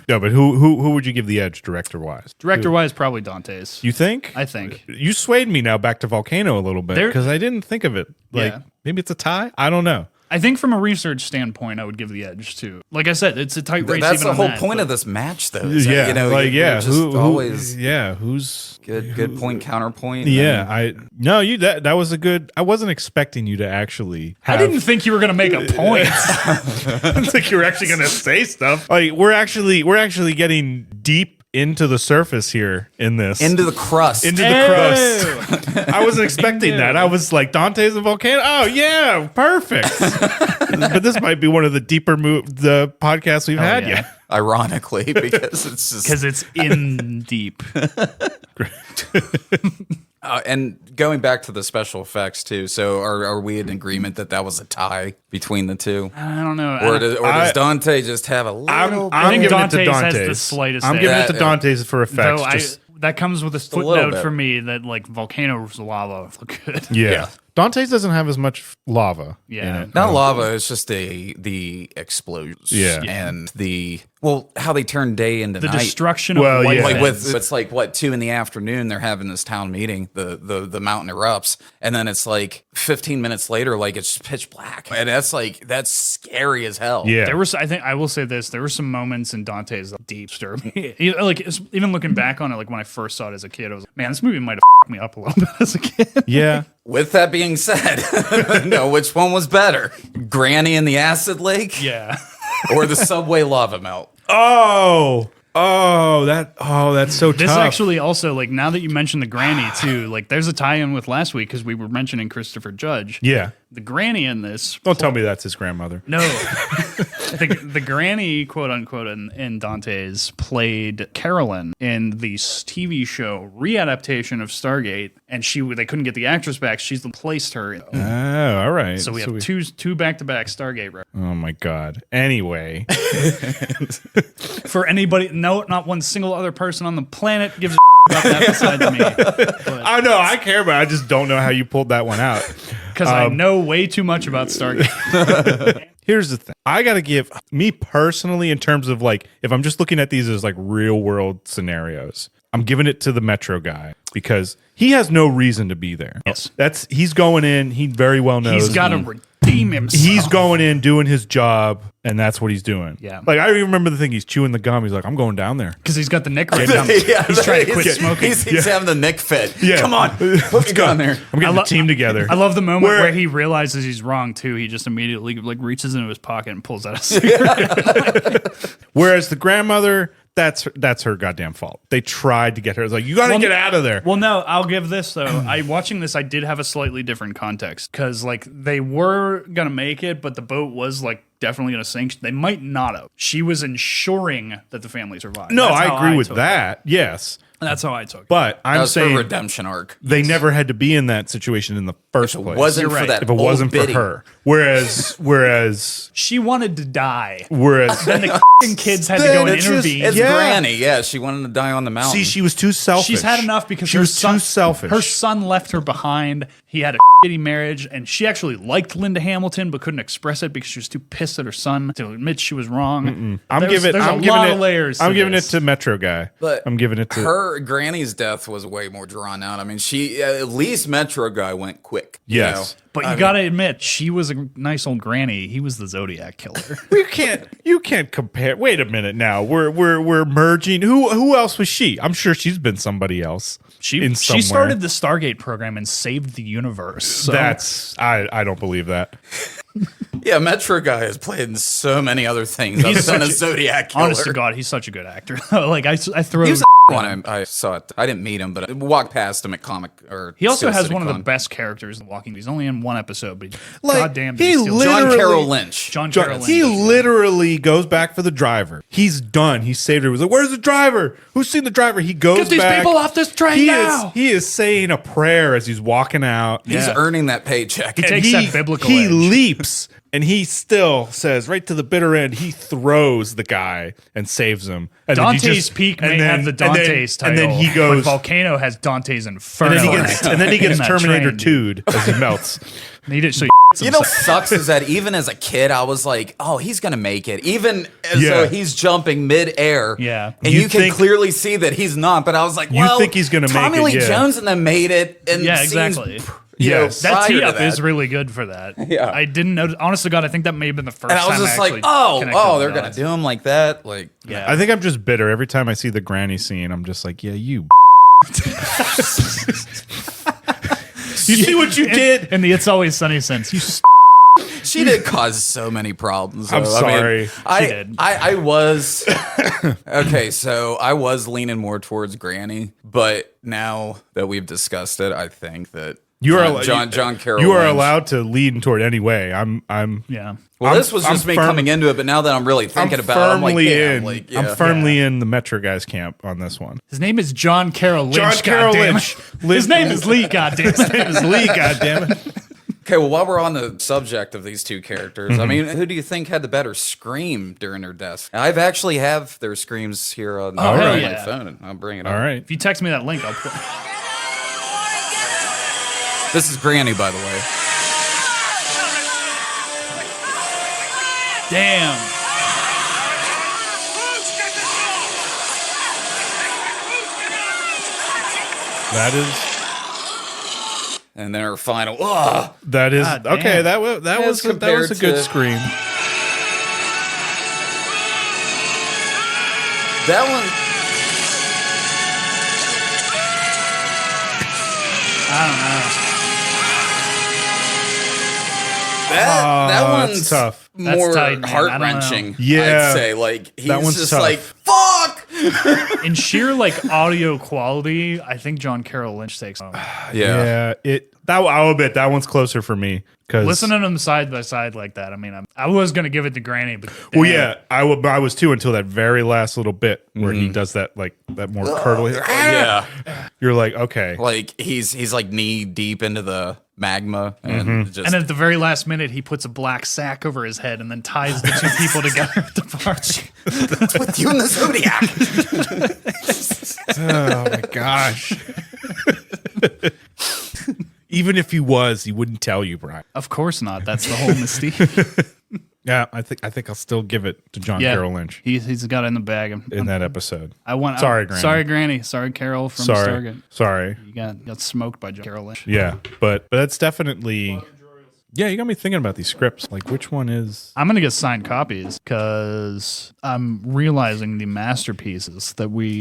No, but who would you give the edge director wise? Director-wise, probably Dante's. You think? I think. You swayed me now back to Volcano a little bit There- because I didn't think of it. Like Yeah. maybe it's a tie. I don't know. I think from a research standpoint, I would give the edge to. Like I said, it's a tight race. That's even the on whole that, point but- of this match, though. is that, Yeah, you know, like you're yeah, just always who's good point counterpoint. yeah. That was a good. I wasn't expecting you to actually. I didn't think you were going to make a point. I didn't think you were actually going to say stuff. Like we're actually getting deep into the surface here in this. into the crust. Into the crust. I wasn't expecting that. I was like, Dante's a volcano. Oh yeah, perfect. But this might be one of the deeper the podcasts we've had yeah. yet. Ironically, because it's just Because it's in deep. and going back to the special effects too. So are we in agreement that was a tie between the two, I don't know. or does Dante just have a little? I'm think giving Dante's it to has Dante's. the slightest I'm edge. giving it to Yeah. Dante's for effects. Though Just- that comes with a little footnote bit. for me that like volcanoes lava look good. yeah. Dante's doesn't have as much lava. Yeah. in it. Not lava, it's just the explosions. Yeah. And how they turn day into The night. destruction Well, of white yeah. Like heads. it's like 2 in the afternoon, they're having this town meeting, the mountain erupts, and then it's like 15 minutes later, like it's pitch black. And that's scary as hell. Yeah. There was, I think, I will say this: there were some moments in Dante's that deep stirred me. Like even looking back on it, like when I first saw it as a kid, I was like, man, this movie might have f***ed me up a little bit as a kid. Yeah. With that being said, no, which one was better? Granny in the acid lake Yeah. or the subway lava melt? That's so This tough. actually also, like, now that you mentioned the granny too, like, there's a tie-in with last week because we were mentioning Christopher Judge. Yeah. The granny in this. Don't tell me that's his grandmother. No. the granny, quote unquote, in Dante's played Carolyn in the TV show readaptation of Stargate, and they couldn't get the actress back. She's replaced her. Oh, all right. So we have two back-to-back Stargate references. Oh my God. Anyway, For anybody, no, not one single other person on the planet gives a about that besides me. I know I care, but I just don't know how you pulled that one out. Because I know way too much about Stargate. Here's the thing. I got to give me personally, in terms of like, if I'm just looking at these as like real world scenarios, I'm giving it to the Metro guy because he has no reason to be there. Yes. He's going in. He very well knows. He's got to redeem himself. He's going in, doing his job, and that's what he's doing. Yeah. Like, I even remember the thing, he's chewing the gum. He's like, I'm going down there. Because he's got the nick right now. He's trying to quit smoking. He's having the Nick fit. Yeah. Come on, let's go in there. I'm getting the team together. I love the moment where he realizes he's wrong too. He just immediately like reaches into his pocket and pulls out a cigarette. Whereas the grandmother, that's her goddamn fault. They tried to get her. It's like, you got to get out of there. Well, no, I'll give this though. Watching this, I did have a slightly different context because like they were gonna make it, but the boat was like definitely gonna sink. They might not have. She was ensuring that the family survived. No, That's I how agree with took that. Yes. it. That's how I took it. But That I'm was her saying redemption arc. they never had to be in that situation in the first If it place. wasn't You're for right. that if it old wasn't for biddy. her. Whereas She wanted to die. Then the f***ing kids had to go and It's just- intervene. It's Yeah. Granny. Yeah, she wanted to die on the mountain. see, she was too selfish. She's had enough because she her was son, too selfish. Her son left her behind. He had a shitty marriage, and she actually liked Linda Hamilton, but couldn't express it because she was too pissed at her son to admit she was wrong. There's a lot of layers. I'm to giving this. it to Metro guy. But I'm giving it to her. Granny's death was way more drawn out. I mean, at least Metro guy went quick. you Yes. know? But you gotta admit, she was a nice old granny. He was the Zodiac killer. You can't compare. Wait a minute now. We're merging. Who else was she? I'm sure she's been somebody else. She somewhere. started the Stargate program and saved the universe. So. I don't believe that. Yeah, Metro guy has played in so many other things other than a Zodiac killer. honest to God, he's such a good actor. Like I throw. He was one I saw it. I didn't meet him, but I walked past him at comic or. He also has City one of the Con. best characters in Walking Dead. He's only in one episode, but Like, goddamn, he he's still literally- John Carroll Lynch. John Carroll He Lynch. literally goes back for the driver. He's done. He saved her. He was like, "Where's the driver? Who's seen the driver?" He goes Get these back. people off this train now. He is saying a prayer as he's walking out. He's Yeah. earning that paycheck. He takes that biblical He edge. leaps and he still says right to the bitter end. He throws the guy and saves him. And then you Dante's just- Peak and may then- have the and then- Dante's title, and then he goes. but Volcano has Dante's Inferno. And then he gets in that Terminator train, dude. 2'd as he melts. He did, so You know, sucks is that even as a kid, I was like, "Oh, he's gonna make it." Even as Yeah. though he's jumping mid-air, Yeah. and You you can think- clearly see that he's not. But I was like, You "Well, think he's gonna make Tommy it, Lee yeah. Jones and them made it." And Yeah, scenes, exactly. you know, Yes. that prior tee to up that. is really good for that. Yeah. I didn't know. Honest to God, I think that may have been the first And I was time just actually like, "Oh, connected the they're gonna dots. do him like that." Like, Yeah, I think I'm just bitter. Every time I see the granny scene, I'm just like, yeah, you. You see what you did? in the It's Always Sunny sense. You she did cause so many problems. I'm though. I mean, sorry. She did. I was okay. So I was leaning more towards Granny, but now that we've discussed it, I think that You are John Carroll. You are Lynch- allowed to lean toward any way. I'm yeah. Well, I'm- this was just I'm me firm- coming into it, but now that I'm really thinking about it, I'm like, firmly yeah, in. I'm like, yeah. I'm firmly in the Metro guys camp on this one. His name is John Carroll Lynch. John Carroll goddammit. Lynch. His name is Lee. Goddamn. His name is Lee. Goddammit. Okay, well, while we're on the subject of these two characters, Mm-hmm. I mean, who do you think had the better scream during their deaths? I've actually have their screams here on, hell on my yeah. phone, and I'll bring it All up. right. If you text me that link, I'll put. This is Granny, by the way. Damn. That is And then her final. Ugh. that is God okay. damn. That was a compared good to- scream. That one. I don't know. That Oh, one's that's tough. That's more tight, man. I don't heart wrenching. know. Yeah. I'd say like he's That one's just tough. like fuck. In sheer like audio quality, I think John Carroll Lynch takes. Yeah. I'll admit that one's closer for me because Listening to them side by side like that, I mean, I was gonna give it to Granny, but well, yeah, I was too until that very last little bit where he does that like that more curdly. Yeah. You're like, okay, Like he's like knee deep into the magma and just And at the very last minute, he puts a black sack over his head and then ties the two people together at the party. with you in the Zodiac. oh my gosh. Even if he was, he wouldn't tell you, Brian. Of course not. That's the whole mystique. Yeah, I think I'll still give it to John Carroll Lynch He's got it in the bag. in that episode. Sorry, Granny. Sorry, Carol from Stargate. Sorry. You got smoked by John Carroll Lynch. Yeah, but that's definitely. Yeah, you got me thinking about these scripts. Like, which one is? I'm gonna get signed copies because I'm realizing the masterpieces that we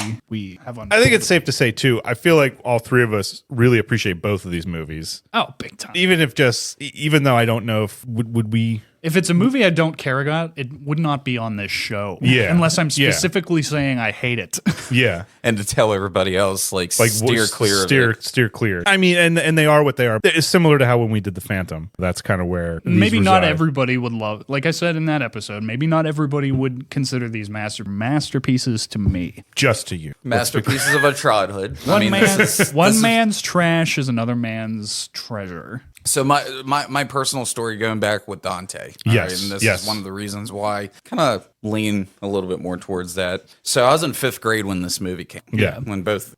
have on. I think it's safe to say too. I feel like all three of us really appreciate both of these movies. Oh, big time. Even though I don't know if would we. If it's a movie I don't care about, it would not be on this show. Yeah. Unless I'm Yeah. specifically saying I hate it. Yeah, And to tell everybody else, like steer clear of it. Steer clear. I mean, and they are what they are. It's similar to how when we did the Phantom. That's kind of where these Maybe not reside. everybody would love, like I said in that episode, maybe not everybody would consider these masterpieces to me. Just to you. Masterpieces of a childhood. One man's trash is another man's treasure. So my personal story going back with Dante. Yes, and this yes. is one of the reasons why I kind of lean a little bit more towards that. So I was in 5th grade when this movie came. Yeah.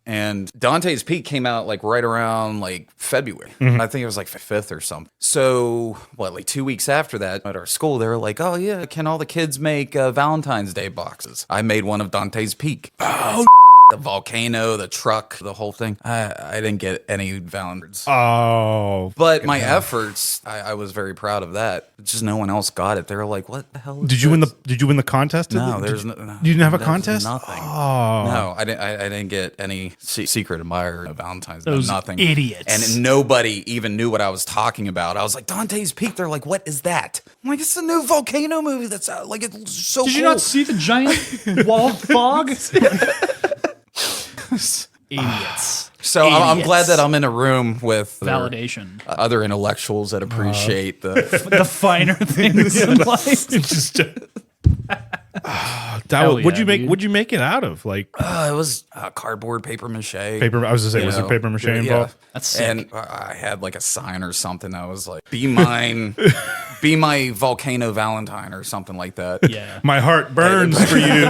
And Dante's Peak came out like right around like February. Mm-hmm. I think it was like 5th or something. So like 2 weeks after that at our school, they were like, oh yeah, can all the kids make Valentine's Day boxes? I made one of Dante's Peak. Oh, the volcano, the truck, the whole thing. I didn't get any Valentine's. Oh, But my efforts, I was very proud of that. Just no one else got it. They were like, "What the hell?" did you win the contest? No, Did there's you, no. You didn't have a there's contest? Nothing. Oh, No, I didn't get any secret admirer of Valentine's Day. Those Nothing. idiots. And nobody even knew what I was talking about. I was like, Dante's Peak. They're like, what is that? I'm like, it's a new volcano movie that's out. Like, it's so. Did you cool. not see the giant wall of fog? Idiots. So I'm Idiots. glad that I'm in a room with Validation. other intellectuals that appreciate the. The finer things in life. it's just. Hell What'd yeah, you make? dude. What'd you make it out of? Like It was cardboard, paper mache. paper. I was gonna say, you was there know, paper mache yeah. involved? That's sick. And I had like a sign or something that was like, be mine, be my volcano Valentine or something like that. Yeah. My heart burns for you.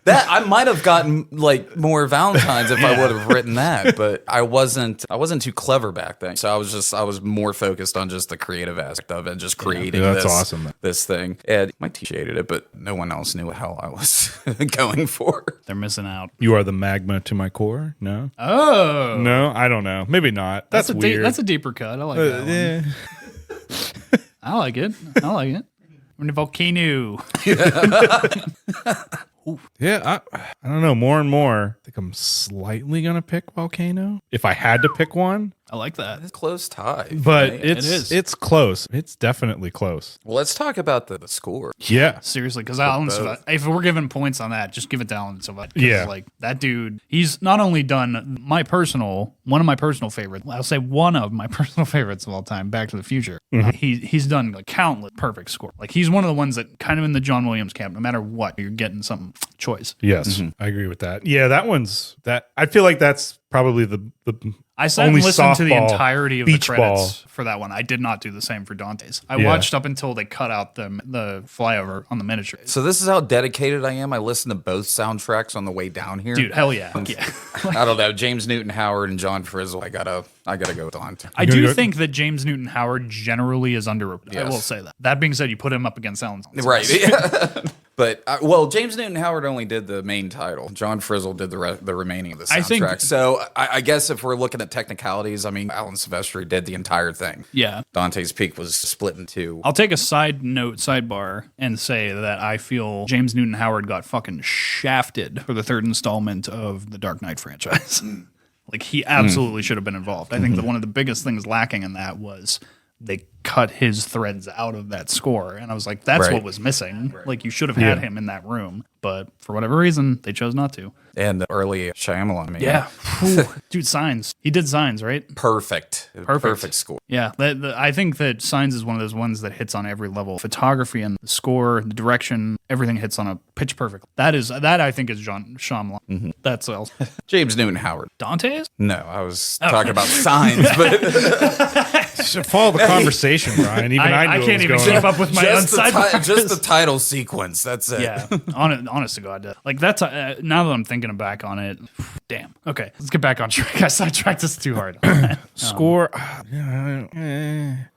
That I might have gotten like more Valentines if I would have written that, but I wasn't too clever back then. So I was more focused on just the creative aspect of it, just creating Yeah, that's this, awesome. this thing. And my teacher hated it, but no one else knew what hell I was going for. They're missing out. You are the magma to my core. No, Oh. no, I don't know. Maybe not. That's weird. That's a deeper cut. I like that one. Yeah. I like it. I like it. We're in the volcano. Yeah, I don't know. More and more, I think I'm slightly gonna pick Volcano if I had to pick one. I like that. It's a close tie. But right? it's close. It's definitely close. Well, let's talk about the score. Yeah. Seriously, because Alan Silva, if we're giving points on that, just give it to Alan Silva. Yeah. Like, that dude, he's not only done one of my personal favorites, I'll say one of my personal favorites of all time, Back to the Future. He's done like countless perfect score. Like, he's one of the ones that kind of in the John Williams camp, no matter what, you're getting some choice. Yes, I agree with that. Yeah, that one one's that I feel like that's probably the I sat only and listened to the softball, entirety of the beach credits ball. for that one. I did not do the same for Dante's. I Yeah. watched up until they cut out the flyover on the miniature. So this is how dedicated I am. I listen to both soundtracks on the way down here. Dude, hell yeah. Yeah. I don't know. James Newton Howard and John Frizzle. I gotta go with Dante. I do think that James Newton Howard generally is underrated. I Yes. will say that. That being said, you put him up against Alan. Right. Yeah. But well, James Newton Howard only did the main title. John Frizzle did the remaining of the soundtrack. I think- so I guess if we're looking at technicalities, I mean, Alan Silvestri did the entire thing. Yeah. Dante's Peak was split in two. I'll take a sidebar and say that I feel James Newton Howard got fucking shafted for the third installment of the Dark Knight franchise. Like, he absolutely should have been involved. I think that one of the biggest things lacking in that was they cut his threads out of that score. And I was like, that's Right. what was missing. Like, you should have had him in that room. But for whatever reason, they chose not to. And the early Shyamalan. Man. Yeah. Dude, Signs. He did Signs, right? Perfect score. Yeah, I think that Signs is one of those ones that hits on every level. Photography and the score, the direction, everything hits on a pitch perfect. That I think is John Shyamalan. That's all. James Newton Howard. Dante's? No, I was talking about Signs, but should follow the conversation, Brian. Even I knew can't what even was keep going on. up with my own just side. the title sequence. That's it. Yeah, honest to God. Like, that's now that I'm thinking back on it, damn. Okay, let's get back on track. I sidetracked this too hard. Score.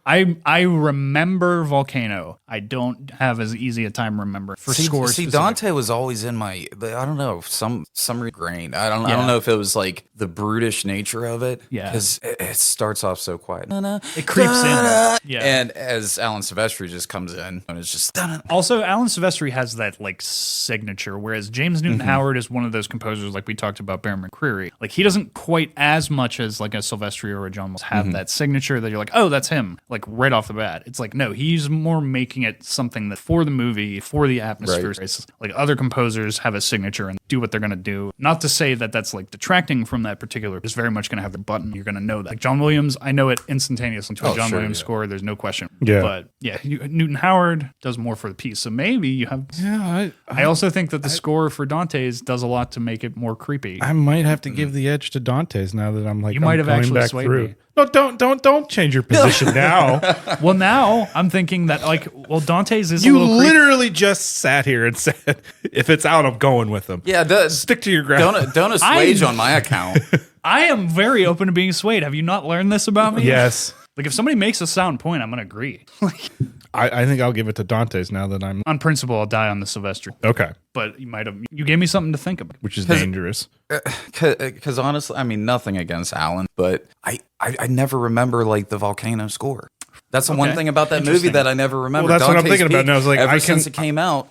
I remember Volcano. I don't have as easy a time remembering for scores. See, specific. Dante was always in my. I don't know, some grain. I don't know if it was like the brutish nature of it. Yeah. because it starts off so quiet. It creeps in. Yeah. And as Alan Silvestri just comes in, and it's just. Also, Alan Silvestri has that like signature, whereas James Newton Howard is one of those composers, like we talked about Bear McCreary. Like, he doesn't quite as much as like a Silvestri or a John Williams have that signature that you're like, oh, that's him. Like, right off the bat, it's like, no, he's more making it something that for the movie, for the atmosphere. Right. Like, other composers have a signature and do what they're gonna do. Not to say that that's like detracting from that particular. It's very much gonna have the button. You're gonna know that. Like John Williams, I know it instantaneously to a John Williams score. There's no question. Yeah. But yeah, Newton Howard does more for the piece. So maybe you have. Yeah, I also think that the score for Dante's does a lot to make it more creepy. I might have to give the edge to Dante's now that I'm like, You might have going actually back swayed through. me. No, don't change your position now. Well, now I'm thinking that Dante's is You a little creepy. literally just sat here and said, if it's out, I'm going with them. Yeah, Stick to your ground. don't assuage on my account. I am very open to being swayed. Have you not learned this about me? Yes. Like, if somebody makes a sound point, I'm going to agree. Like, I think I'll give it to Dante's now that I'm on principle, I'll die on the Silvestri. okay, But you gave me something to think about. which is dangerous. Because honestly, I mean, nothing against Alan, but I never remember like the Volcano score. That's the one thing about that movie that I never remember. Well, that's what I'm Dante's thinking about Peak, now. I was like, ever since it came out,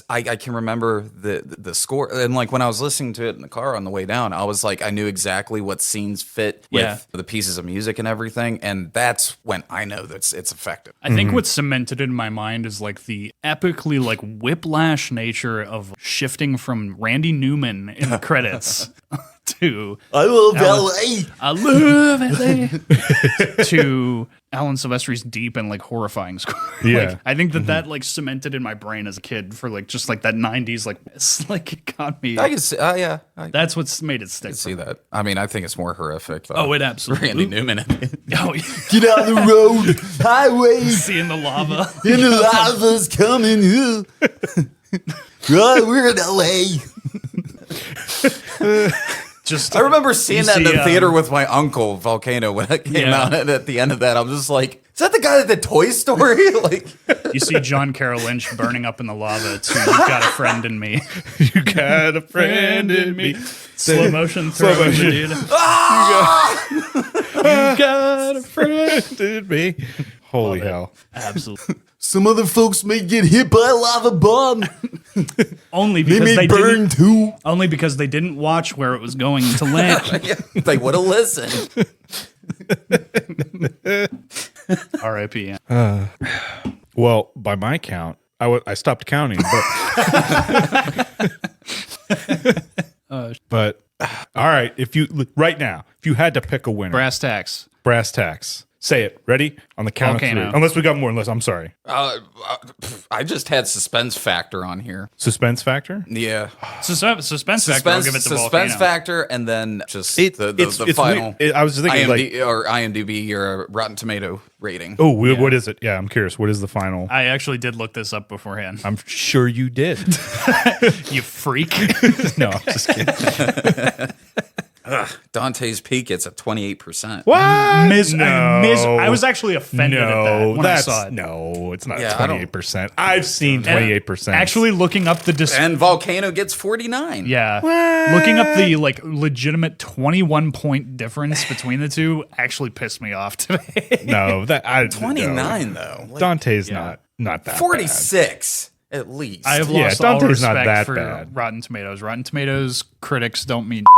I can remember the score. And like when I was listening to it in the car on the way down, I was like, I knew exactly what scenes fit with the pieces of music and everything. And that's when I know that it's effective. I think what's cemented in my mind is like the epically like whiplash nature of shifting from Randy Newman in the credits to I love LA. I love LA to Alan Silvestri's deep and like horrifying score. Yeah. Like, I think that like cemented in my brain as a kid for like just like that 90s like it's like it got me. I can see, yeah, I That's what's made it stick. can see that. I mean, I think it's more horrific. Though. Oh, it absolutely. Randy Newman. Oh, Get out the road, highway, seeing the lava. and the lava's coming. Right, we're in LA. Just I remember seeing you that in see, the theater with my uncle, Volcano, when it came Yeah. out. And at the end of that, I'm just like, is that the guy that did Toy Story? Like, You see John Carroll Lynch burning up in the lava to "You've Got a Friend in Me." You got a friend in me. Slow motion throw, motion. dude. You got a friend in me. Holy hell. Absolutely. some other folks may get hit by a lava bomb. Only because they didn't. too. Only because they didn't watch where it was going to land. They would have listened. R.I.P. Yeah. Well, by my count, I stopped counting, but all right. If you right now, if you had to pick a winner, Brass tacks. brass tacks. Say it. Ready? On the count Volcano. of 3. Unless we got more. I'm sorry. I just had suspense factor on here. Suspense factor? Yeah. Suspense factor. I'll give it to Suspense Volcano. factor, and then just It's the final weird. I was thinking IMDb or Rotten Tomato rating. Oh, what is it? Yeah, I'm curious. What is the final? I actually did look this up beforehand. I'm sure you did. You freak. No, I'm just kidding. Dante's Peak, it's at 28%. What? I was actually offended at that when I saw it. No, it's not Yeah, 28%. I've seen 28%. Actually, looking up the And Volcano gets 49. yeah, looking up the like legitimate 21-point difference between the two actually pissed me off today. No, 29 though. Like, Dante's not that 46 at least. I have lost all Dante's not respect that for bad. Rotten Tomatoes. Rotten Tomatoes critics don't mean bad.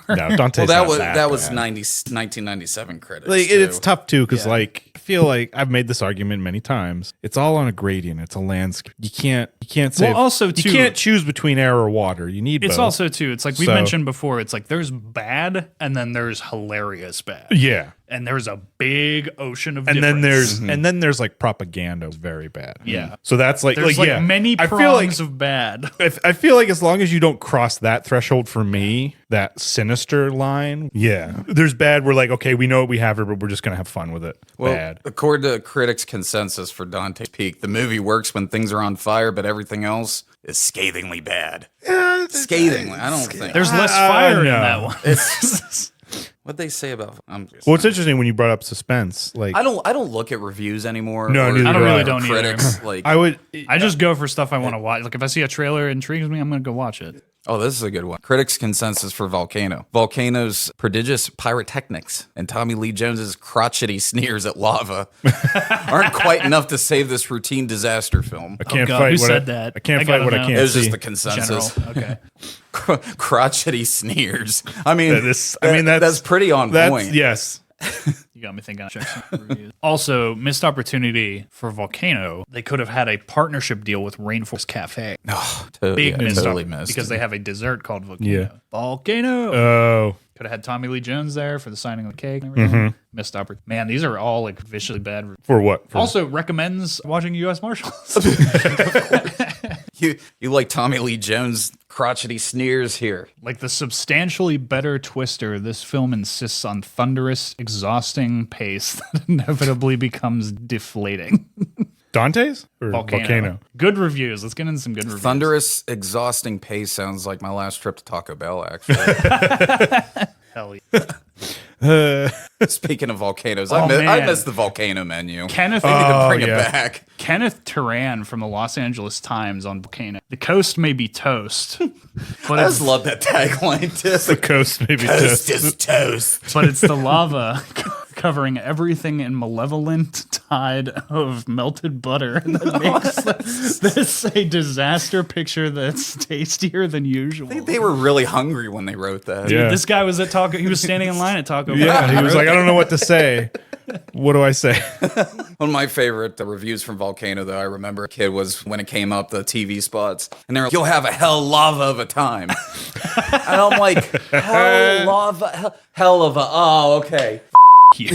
No, Dante's well, not that was bad. 1997 credits. Like, too. it's tough too because like I feel like I've made this argument many times. It's all on a gradient. It's a landscape. You can't say. Well, also, too- you can't choose between air or water. You need. It's both. also too. It's like we So- mentioned before. It's like there's bad and then there's hilarious bad. Yeah. And there's a big ocean of And then difference. there's like propaganda very bad. Yeah. So that's like there's yeah. many I prongs feel like of bad. I feel like as long as you don't cross that threshold for me, that sinister line, yeah. There's bad. We're like, okay, we know what we have here, but we're just gonna have fun with it. Well, Bad. according to critics' consensus for Dante's Peak, the movie works when things are on fire, but everything else is scathingly bad. Scathingly, I don't think. There's less fire in no. that one. It's what'd they say about? Well, it's interesting when you brought up suspense. Like I don't look at reviews anymore. No, or- neither I don't do really I. don't either. critics like. I would. I just go for stuff I want to watch. Like if I see a trailer intrigues me, I'm gonna go watch it. Oh, this is a good one. Critics' consensus for Volcano. Volcano's prodigious pyrotechnics and Tommy Lee Jones's crotchety sneers at lava aren't quite enough to save this routine disaster film. I can't God, fight. who what said I, that? I can't I fight gotta what I know. can't It was see. just the consensus. General. Okay. Crotchety sneers. I mean, That's pretty on point. Yes. You got me thinking. I'll check some reviews. Also, missed opportunity for Volcano. They could have had a partnership deal with Rainforest Cafe. Big missed totally opportunity missed. because they have a dessert called Volcano. Yeah. Volcano. Oh. Could have had Tommy Lee Jones there for the signing of the cake and everything. Missed opportunity. Man, these are all like viciously bad. For what? For Also recommends watching U.S. Marshals. You like Tommy Lee Jones crotchety sneers here. Like the substantially better Twister, this film insists on thunderous, exhausting pace that inevitably becomes deflating. Dante's or Volcano? Good reviews. Let's get into some good reviews. Thunderous, exhausting pace sounds like my last trip to Taco Bell, actually. Hell yeah. Speaking of volcanoes, Oh, I man. miss the volcano menu. Kenneth, They need to bring yeah. it back. Kenneth Turan from the Los Angeles Times on Volcano. The coast may be toast, but I it's, just love that tagline, too. The coast maybe Toast is toast. but it's the lava covering everything in malevolent tide of melted butter that makes this a disaster picture that's tastier than usual. They were really hungry when they wrote that. Yeah. This guy was at Taco. He was standing in line at Taco Bell. Yeah, he was like, I don't know what to say. What do I say? One of my favorite reviews from Volcano that I remember a kid was when it came up, the TV spots, and they're like, you'll have a hell lava of a time. And I'm like, hell lava, hell of a, oh, okay. You.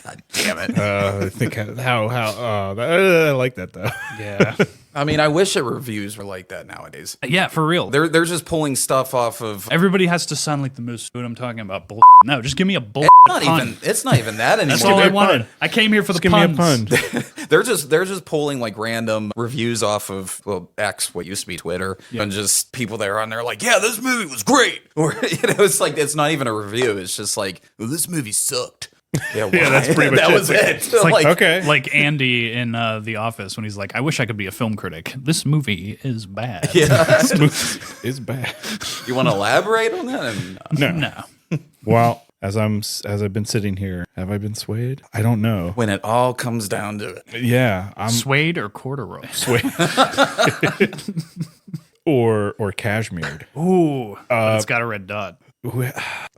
God damn it. I think I like that though. Yeah. I mean, I wish that reviews were like that nowadays. Yeah, for real. They're just pulling stuff off of. Everybody has to sound like the most what I'm talking about. Bull. No, just give me a bull. It's not even that anymore. That's all I me a wanted. pun. I came here for the Give me a puns. pun. They're just pulling like random reviews off of X, what used to be Twitter, and just people that are on there like, yeah, this movie was great, or it's like it's not even a review. It's just like, well, this movie sucked. Yeah, Yeah, that's pretty much that it. was it. It's like, okay. like Andy in The Office when he's like, I wish I could be a film critic. This movie is bad. This movie is bad. You want to elaborate on that? And, No. Well, as I've been sitting here, have I been swayed? I don't know. when it all comes down to it, Yeah, I'm Suede or corduroy? swayed. or cashmered. Ooh. But it's got a red dot.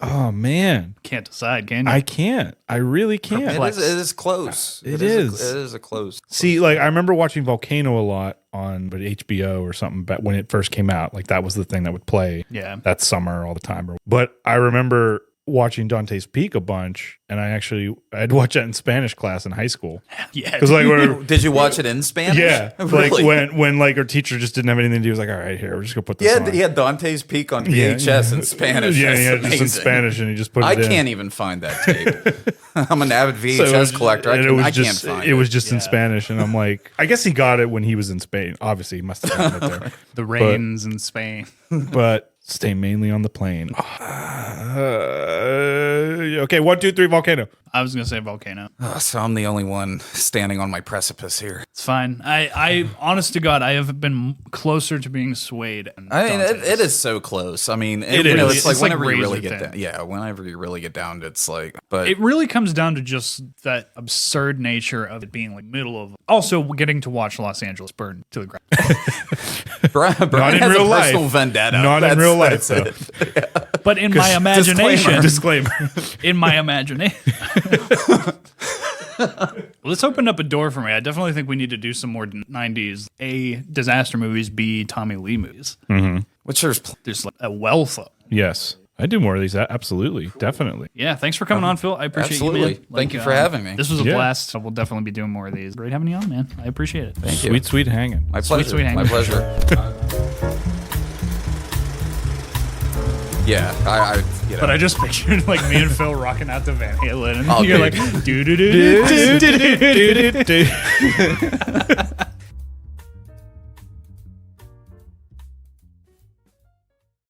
Oh man, Can't decide, can you? I can't. I really can't. it is close. It it is. is a close. See, like I remember watching Volcano a lot on HBO or something, but when it first came out, like that was the thing that would play Yeah. that summer all the time. But I remember watching Dante's Peak a bunch, and I'd watch that in Spanish class in high school. Yeah. Because like Did you watch it in Spanish? yeah, Really? like when like our teacher just didn't have anything to do, he was like, all right, here, we're just gonna put this on. He had Dante's Peak on VHS in Spanish. Yeah, That's yeah, just in amazing. Spanish, and he just put it I in. can't even find that tape. I'm an avid VHS So it was- collector. and I can't just, find it. it was just in Spanish, and I'm like, I guess he got it when he was in Spain. Obviously, he must have gotten it there. The rains in Spain. But stay mainly on the plane. Okay, 1, 2, 3, volcano. I was gonna say volcano. So I'm the only one standing on my precipice here. It's fine. I honest to God, I have been closer to being swayed. I mean, it is so close. I mean, It you know, is. it's like It's like whenever you really razor get thin. down. Yeah, whenever you really get down, it's like. But It really comes down to just that absurd nature of it being like middle of. Also, getting to watch Los Angeles burn to the ground. Brian in has real a personal life. vendetta. Not in real life, that's though. it. But in my imagination, Disclaimer. in my imagination. Well, this opened up a door for me. I definitely think we need to do some more 90s A, disaster movies, B, Tommy Lee movies. Which there's There's like a wealth of. Yes, I do more of these. Absolutely, definitely. Yeah, thanks for coming on, Phil. I appreciate absolutely. you, man. Thank you for having me. This was a Yeah. blast. So we'll definitely be doing more of these. Great having you on, man. I appreciate it. Thank you. Sweet, sweet hanging. My pleasure. sweet hanging. My pleasure. Yeah, I you know. But I just pictured like me and Phil rocking out to Van Halen, and Oh, you're dude. like, do do do do. Do-do-do-do-do-do.